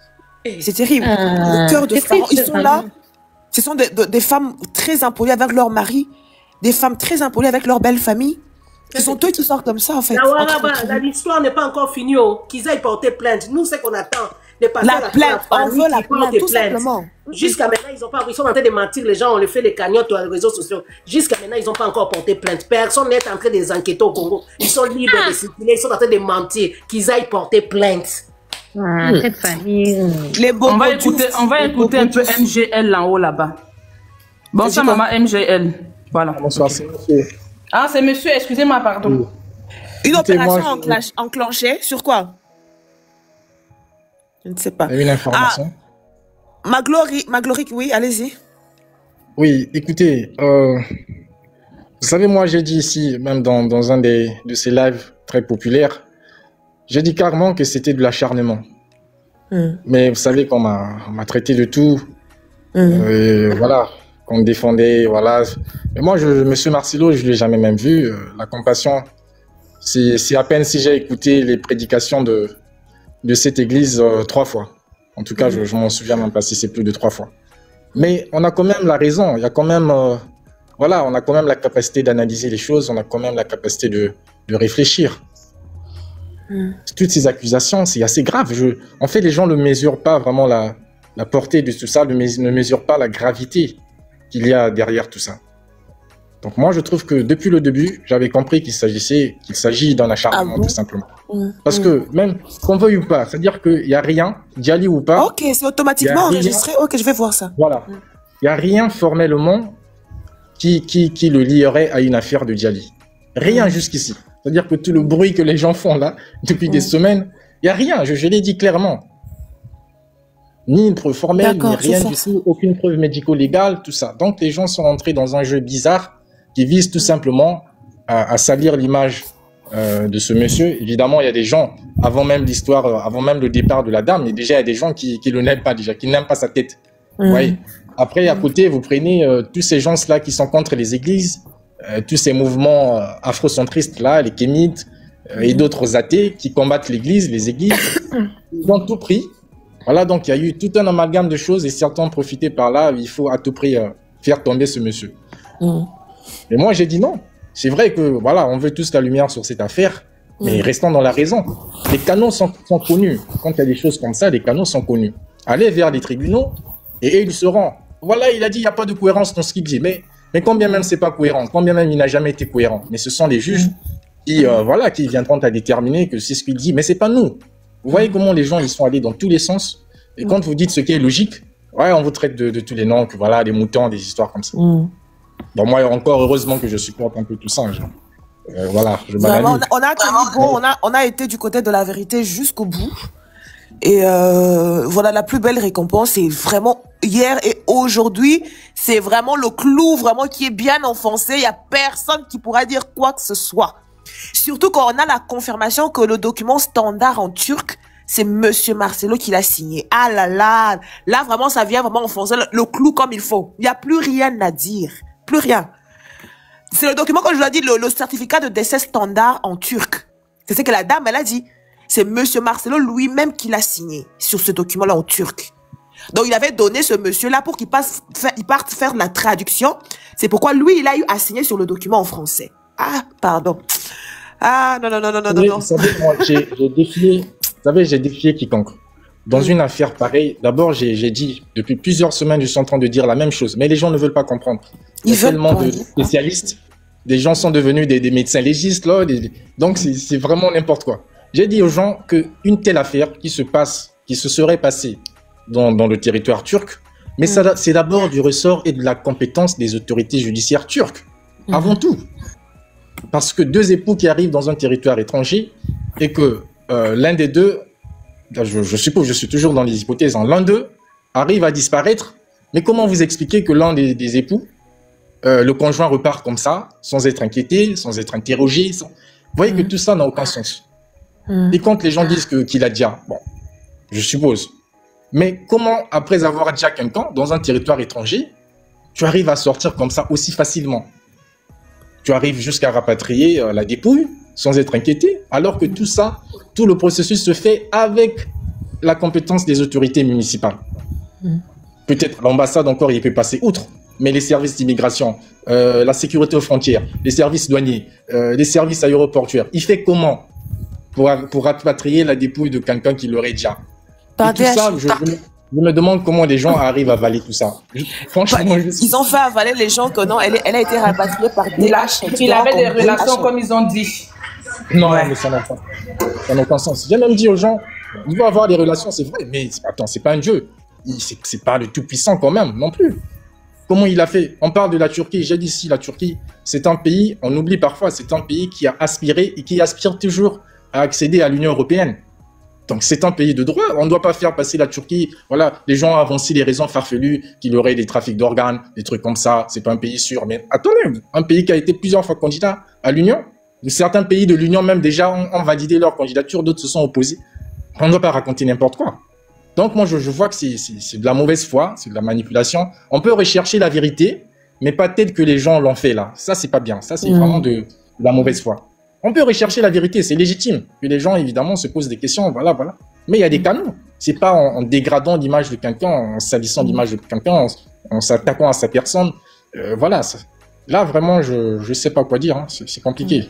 C'est terrible. Le cœur de C'est Pharaon, ils triste, sont là. Ce sont des femmes très impolies avec leur mari, des femmes très impolies avec leur belle famille. Ce sont eux qui sortent comme ça, en fait. L'histoire n'est pas encore finie. Qu'ils aillent porter plainte. Nous, c'est qu'on attend. Les La plainte, on veut la plainte, tout simplement. Jusqu'à maintenant, ils sont en train de mentir. Les gens, on le fait les cagnottes sur les réseaux sociaux. Jusqu'à maintenant, ils n'ont pas encore porté plainte. Personne n'est en train de les enquêter au Congo. Ils sont libres de circuler. Ils sont en train de mentir. Qu'ils aillent porter plainte. Cette famille. On va écouter un peu MGL là-haut, là-bas. Bonsoir, maman MGL. Voilà. Bonsoir, c'est monsieur. Ah, c'est monsieur, excusez-moi, pardon. Une opération enclenchée sur quoi? Je ne sais pas. Une information. Maglorie, oui, allez-y. Oui, écoutez, vous savez, moi, j'ai dit ici, même dans un de ces lives très populaires, j'ai dit carrément que c'était de l'acharnement. Mais vous savez qu'on m'a traité de tout. Voilà, qu'on me défendait, voilà. Mais moi, monsieur Marcelo, je ne l'ai jamais même vu. La compassion, c'est à peine si j'ai écouté les prédications de cette église 3 fois. En tout cas, je m'en souviens même pas si c'est plus de 3 fois. Mais on a quand même la raison. Il y a quand même, voilà, on a quand même la capacité d'analyser les choses. On a quand même la capacité de réfléchir. Toutes ces accusations, c'est assez grave. En fait, les gens ne mesurent pas vraiment la portée de tout ça, ne mesurent pas la gravité qu'il y a derrière tout ça. Donc moi, je trouve que depuis le début, j'avais compris qu'il s'agit d'un acharnement, tout simplement. Parce que même qu'on veuille ou pas, c'est-à-dire qu'il n'y a rien, Djali ou pas. Ok, c'est automatiquement enregistré. Ok, je vais voir ça. Voilà. Il n'y a rien formellement qui le lierait à une affaire de Djali. Rien jusqu'ici. C'est-à-dire que tout le bruit que les gens font là, depuis des semaines, il n'y a rien, je l'ai dit clairement. Ni une preuve formelle, ni rien du tout, aucune preuve médico-légale, tout ça. Donc les gens sont entrés dans un jeu bizarre qui vise tout simplement à salir l'image de ce monsieur. Évidemment, il y a des gens, avant même l'histoire, avant même le départ de la dame, mais déjà il y a des gens qui le n'aiment pas déjà, qui n'aiment pas sa tête. Ouais. Après, à côté, vous prenez tous ces gens-là qui sont contre les églises, tous ces mouvements afrocentristes-là, les kémites et d'autres athées qui combattent l'église, les églises, ils ont tout pris. Voilà, donc il y a eu tout un amalgame de choses et certains ont profité par là, il faut à tout prix faire tomber ce monsieur. Et moi, j'ai dit non. C'est vrai que, voilà, on veut tous la lumière sur cette affaire, mais restons dans la raison. Les canaux sont connus. Quand il y a des choses comme ça, les canaux sont connus. Allez vers les tribunaux et ils seront. Voilà, il a dit il n'y a pas de cohérence dans ce qu'il dit. Mais combien même c'est pas cohérent, combien même il n'a jamais été cohérent. Mais ce sont les juges qui, voilà, qui viendront à déterminer que c'est ce qu'il dit. Mais c'est pas nous. Vous voyez comment les gens ils sont allés dans tous les sens. Et quand vous dites ce qui est logique, ouais, on vous traite de tous les noms, que voilà, des moutons, des histoires comme ça. Bon, moi, encore heureusement que je supporte un peu tout ça. Voilà, je vraiment, on a tenu bon, on a été du côté de la vérité jusqu'au bout. Et voilà, la plus belle récompense, c'est vraiment hier et aujourd'hui, c'est vraiment le clou vraiment qui est bien enfoncé. Il y a personne qui pourra dire quoi que ce soit. Surtout quand on a la confirmation que le document standard en turc, c'est Monsieur Marcelo qui l'a signé. Ah là là, là vraiment ça vient vraiment enfoncer le clou comme il faut. Il n'y a plus rien à dire, plus rien. C'est le document, comme je l'ai dit, le certificat de décès standard en turc. C'est ce que la dame, elle a dit. C'est Monsieur Marcelo lui-même qui l'a signé sur ce document-là en turc. Donc, il avait donné ce monsieur-là pour qu'il parte faire la traduction. C'est pourquoi lui, il a eu à signer sur le document en français. Ah, pardon. Ah, non. Vous savez, moi, j'ai défié quiconque. Dans une affaire pareille, d'abord, j'ai dit, depuis plusieurs semaines, je suis en train de dire la même chose. Mais les gens ne veulent pas comprendre. Il y a tellement de spécialistes. Des gens sont devenus des médecins légistes, là. Donc, c'est vraiment n'importe quoi. J'ai dit aux gens qu'une telle affaire qui se serait passée dans le territoire turc, mais c'est d'abord du ressort et de la compétence des autorités judiciaires turques, avant tout. Parce que deux époux qui arrivent dans un territoire étranger et que l'un des deux, je suppose, je suis toujours dans les hypothèses, l'un d'eux arrive à disparaître, mais comment vous expliquez que l'un des époux, le conjoint repart comme ça, sans être inquiété, sans être interrogé, Vous voyez que tout ça n'a aucun sens. Et quand les gens disent qu'il a déjà, bon, je suppose. Mais comment, après avoir déjà quelqu'un dans un territoire étranger, tu arrives à sortir comme ça aussi facilement. Tu arrives jusqu'à rapatrier la dépouille sans être inquiété, alors que tout ça, tout le processus se fait avec la compétence des autorités municipales. Peut-être l'ambassade encore, il peut passer outre, mais les services d'immigration, la sécurité aux frontières, les services douaniers, les services aéroportuaires, il fait comment pour rapatrier la dépouille de quelqu'un qui l'aurait déjà? Et tout ça, je me demande comment les gens arrivent à avaler tout ça. Franchement, ils ont fait avaler les gens que non, elle a été rapatriée par des lâches. Il avait des relations comme ils ont dit. Non, mais ça n'a aucun sens. J'ai même dit aux gens, il va avoir des relations, c'est vrai, mais attends, c'est pas un dieu. C'est pas le tout-puissant quand même, non plus. Comment il a fait? On parle de la Turquie, j'ai dit ici, la Turquie, c'est un pays, on oublie parfois, c'est un pays qui a aspiré et qui aspire toujours à accéder à l'Union européenne. Donc c'est un pays de droit, on ne doit pas faire passer la Turquie, voilà, les gens ont avancé des raisons farfelues, qu'il y aurait des trafics d'organes, des trucs comme ça, c'est pas un pays sûr, mais attendez, un pays qui a été plusieurs fois candidat à l'Union, certains pays de l'Union même déjà ont validé leur candidature, d'autres se sont opposés. On ne doit pas raconter n'importe quoi. Donc moi je vois que c'est de la mauvaise foi, c'est de la manipulation. On peut rechercher la vérité, mais pas telle que les gens l'ont fait là. Ça c'est pas bien, ça c'est vraiment de la mauvaise foi. On peut rechercher la vérité, c'est légitime. Que les gens évidemment se posent des questions, voilà. Mais il y a des canaux. C'est pas en dégradant l'image de quelqu'un, en salissant l'image de quelqu'un, en s'attaquant à sa personne. Voilà. Là vraiment je sais pas quoi dire, hein. C'est compliqué.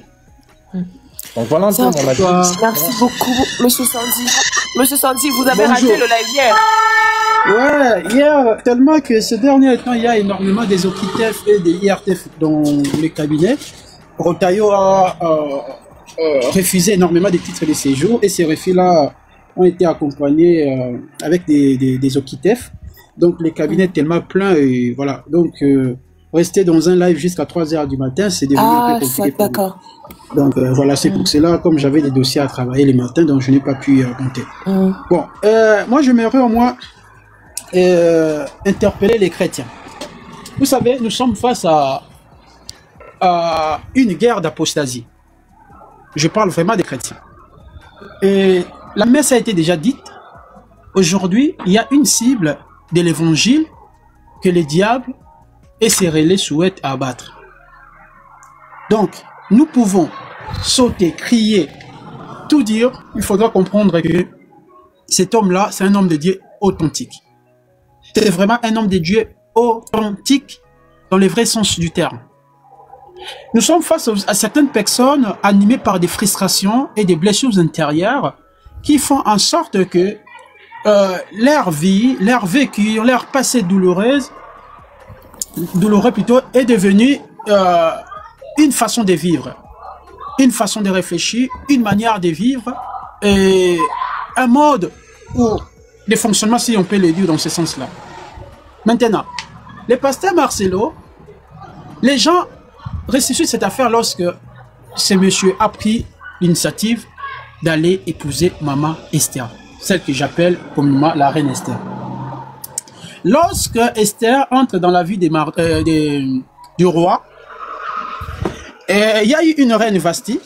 Donc voilà un peu mon avis. Merci beaucoup, Monsieur Sandy. Monsieur Sandy, vous avez raté le live hier. Ouais, hier, tellement que ces derniers temps, il y a énormément des OQTF et des IRTF dans les cabinets. Rotaillot a refusé énormément des titres de séjour et ces refus-là ont été accompagnés avec des OQTF. Donc les cabinets tellement pleins et voilà. Donc rester dans un live jusqu'à 3h du matin, c'est devenu un peu compliqué. D'accord. Donc voilà, c'est pour cela, comme j'avais des dossiers à travailler les matins, donc je n'ai pas pu monter. Bon, moi j'aimerais au moins interpeller les chrétiens. Vous savez, nous sommes face à une guerre d'apostasie. Je parle vraiment des chrétiens. Et la messe a été déjà dite. Aujourd'hui, il y a une cible de l'évangile que les diables et ses relais souhaitent abattre. Donc, nous pouvons sauter, crier, tout dire. Il faudra comprendre que cet homme-là, c'est un homme de Dieu authentique. C'est vraiment un homme de Dieu authentique dans le vrai sens du terme. Nous sommes face à certaines personnes animées par des frustrations et des blessures intérieures qui font en sorte que leur vie, leur vécu, leur passé douloureux plutôt, est devenu une façon de vivre, une façon de réfléchir, une manière de vivre, et un mode de fonctionnement, si on peut le dire dans ce sens-là. Maintenant, le pasteur Marcelo, les gens ressuscitent cette affaire lorsque ce monsieur a pris l'initiative d'aller épouser Maman Esther, celle que j'appelle communément la reine Esther. Lorsque Esther entre dans la vie du roi, il y a eu une reine Vasti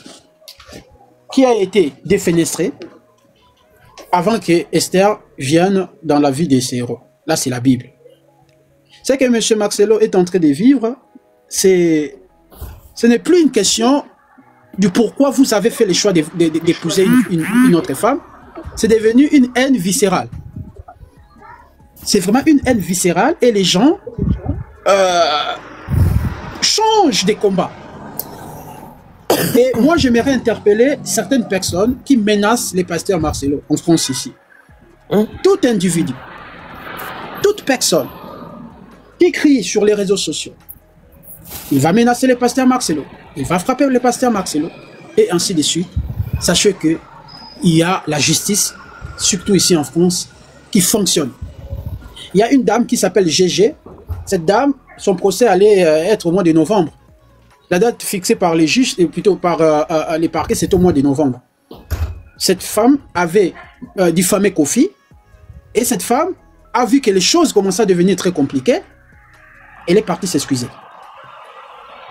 qui a été défenestrée avant que Esther vienne dans la vie de ses héros. Là, c'est la Bible. Ce que M. Marcelo est en train de vivre, ce n'est plus une question du pourquoi vous avez fait le choix d'épouser une autre femme. C'est devenu une haine viscérale. C'est vraiment une haine viscérale et les gens changent des combats. Et moi, j'aimerais interpeller certaines personnes qui menacent les pasteurs Marcelo en France ici. Tout individu, toute personne qui crie sur les réseaux sociaux, il va menacer le pasteur Marcelo, il va frapper le pasteur Marcelo, et ainsi de suite. Sachez qu'il y a la justice, surtout ici en France, qui fonctionne. Il y a une dame qui s'appelle Gégé. Cette dame, son procès allait être au mois de novembre. La date fixée par les juges, et plutôt par les parquets, c'est au mois de novembre. Cette femme avait diffamé Kofi, et cette femme a vu que les choses commençaient à devenir très compliquées. Elle est partie s'excuser.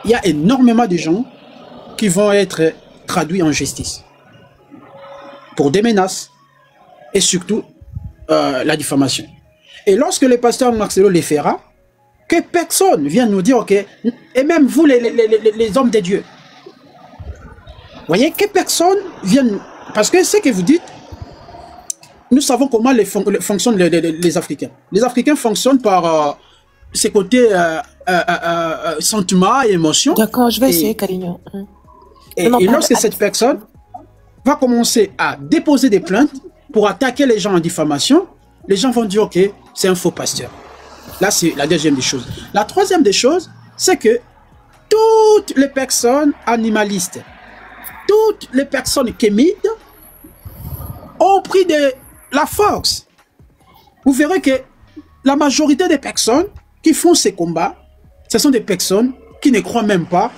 Il y a énormément de gens qui vont être traduits en justice pour des menaces et surtout la diffamation. Et lorsque le pasteur Marcelo les fera, Que personne vienne nous dire, ok, et même vous, les hommes de Dieu. Vous voyez, que personne vienne, parce que ce que vous dites, nous savons comment fonctionnent les Africains. Les Africains fonctionnent par ces côtés sentiments et émotions. D'accord, je vais essayer, Carignan. Et lorsque cette personne va commencer à déposer des plaintes pour attaquer les gens en diffamation, les gens vont dire, ok, c'est un faux pasteur. Là, c'est la deuxième des choses. La troisième des choses, c'est que toutes les personnes animalistes, toutes les personnes kémides ont pris de la force. Vous verrez que la majorité des personnes qui font ces combats, ce sont des personnes qui ne croient même pas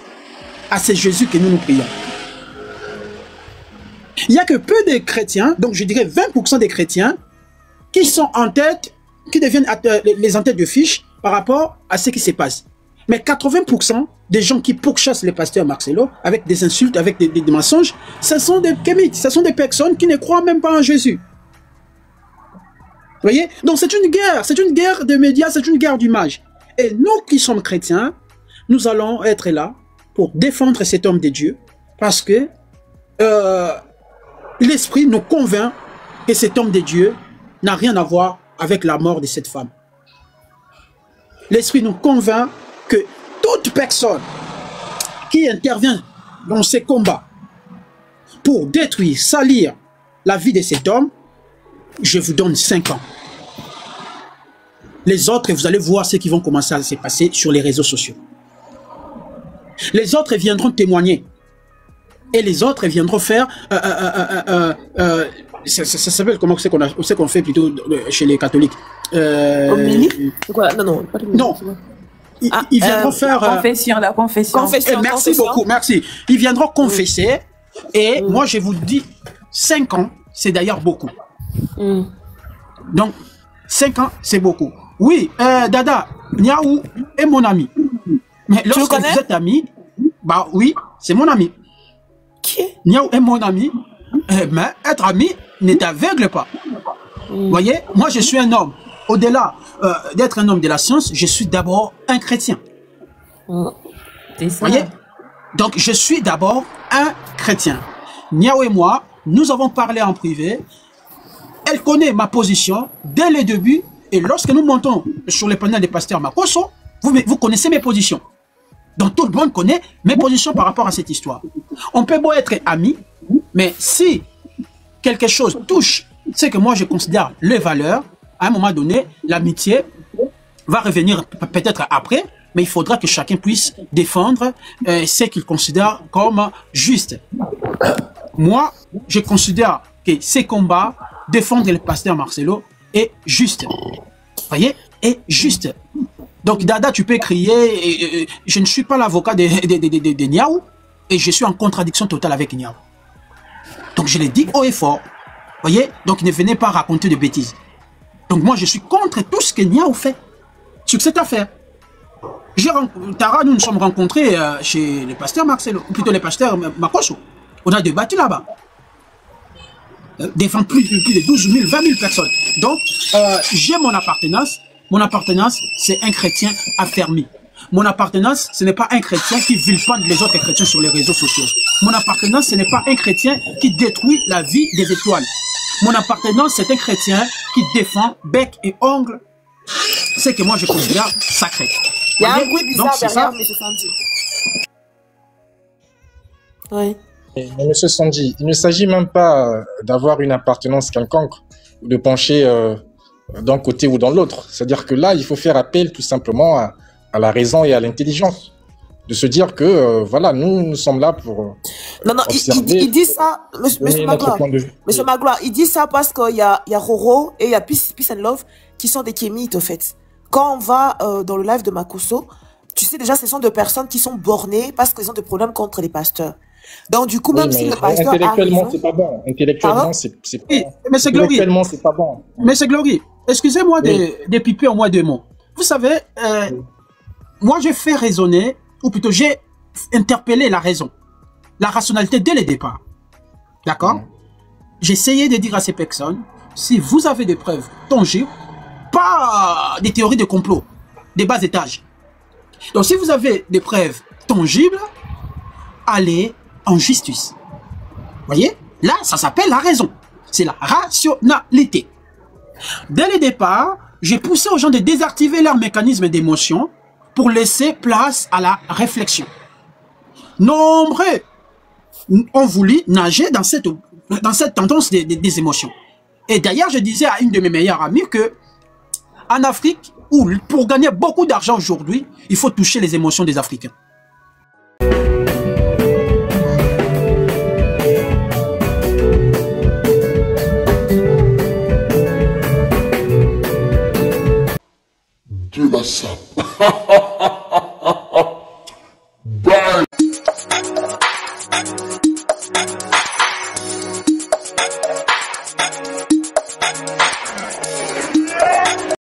à ce Jésus que nous prions. Il n'y a que peu de chrétiens, donc je dirais 20% des chrétiens, qui sont en tête, qui deviennent les en-tête de fiche par rapport à ce qui se passe. Mais 80% des gens qui pourchassent le pasteur Marcelo avec des insultes, avec des mensonges, ce sont des kémites, ce sont des personnes qui ne croient même pas en Jésus. Vous voyez? Donc c'est une guerre de médias, c'est une guerre d'images. Et nous qui sommes chrétiens, nous allons être là pour défendre cet homme de Dieu, parce que l'Esprit nous convainc que cet homme de Dieu n'a rien à voir avec la mort de cette femme. L'Esprit nous convainc que toute personne qui intervient dans ces combats pour détruire, salir la vie de cet homme, je vous donne 5 ans. Les autres, vous allez voir ce qui vont commencer à se passer sur les réseaux sociaux. Les autres viendront témoigner. Et les autres viendront faire... ça s'appelle comment c'est qu'on fait plutôt chez les catholiques. Quoi? Non. Non. Ils viendront faire... La confession. Merci beaucoup, merci. Ils viendront confesser. Et moi, je vous dis, 5 ans, c'est d'ailleurs beaucoup. Donc, 5 ans, c'est beaucoup. Oui, Dada, Niaou est mon ami. Mais lorsque vous êtes amis, bah oui, c'est mon ami. Qui? Niaou est mon ami, mais être ami ne t'aveugle pas. Vous voyez, moi je suis un homme. Au-delà d'être un homme de la science, je suis d'abord un chrétien. Vous voyez? Donc je suis d'abord un chrétien. Niaou et moi, nous avons parlé en privé. Elle connaît ma position dès le début. Et lorsque nous montons sur le panel des pasteurs Makosso, vous connaissez mes positions. Donc tout le monde connaît mes positions par rapport à cette histoire. On peut beau être amis, mais si quelque chose touche ce que moi je considère les valeurs, à un moment donné, l'amitié va revenir peut-être après, mais il faudra que chacun puisse défendre ce qu'il considère comme juste. Moi, je considère que ces combats, défendre le pasteur Marcelo, est juste. Vous voyez? Est juste. Donc, Dada, tu peux crier, je ne suis pas l'avocat de Niaou, et je suis en contradiction totale avec Niaou. Donc, je l'ai dit haut et fort. Vous voyez? Donc, ne venez pas raconter de bêtises. Donc, moi, je suis contre tout ce que Niaou fait sur cette affaire. Tara, nous nous sommes rencontrés chez le pasteur Marcelo, ou plutôt le pasteur Makosso. On a débattu là-bas. Devant plus de 12 000, 20 000 personnes. Donc, j'ai mon appartenance. Mon appartenance, c'est un chrétien affermi. Mon appartenance, ce n'est pas un chrétien qui vilipende les autres chrétiens sur les réseaux sociaux. Mon appartenance, ce n'est pas un chrétien qui détruit la vie des étoiles. Mon appartenance, c'est un chrétien qui défend bec et ongle ce que moi je considère sacré. Il y a un bruit bizarre derrière, M. Sandy. Oui. Mais Monsieur Sandy, il ne s'agit même pas d'avoir une appartenance quelconque, ou de pencher d'un côté ou dans l'autre. C'est-à-dire que là, il faut faire appel tout simplement à la raison et à l'intelligence. De se dire que, voilà, nous sommes là pour non, il dit ça, Monsieur Magloire, il dit ça parce qu'il y a Roro et il y a Peace and Love qui sont des kémites, au fait. Quand on va dans le live de Makosso, tu sais déjà, ce sont des personnes qui sont bornées parce qu'ils ont des problèmes contre les pasteurs. Donc, du coup, même si le pasteur intellectuellement, c'est pas bon. Intellectuellement, c'est pas bon. Mais c'est Glory. Intellectuellement, c'est pas bon. Mais c'est Glory. Excusez-moi de piper en moi 2 mots. Vous savez, moi, j'ai fait raisonner, ou plutôt, j'ai interpellé la raison, la rationalité dès le départ. D'accord? J'ai essayé de dire à ces personnes, si vous avez des preuves tangibles, pas des théories de complot, des bas étages. Donc, si vous avez des preuves tangibles, allez en justice. Voyez? Là, ça s'appelle la raison. C'est la rationalité. Dès le départ, j'ai poussé aux gens de désactiver leur mécanisme d'émotion pour laisser place à la réflexion. Nombreux ont voulu nager dans cette tendance des émotions. Et d'ailleurs, je disais à une de mes meilleures amies que en Afrique, où pour gagner beaucoup d'argent aujourd'hui, il faut toucher les émotions des Africains. Dieu la sape.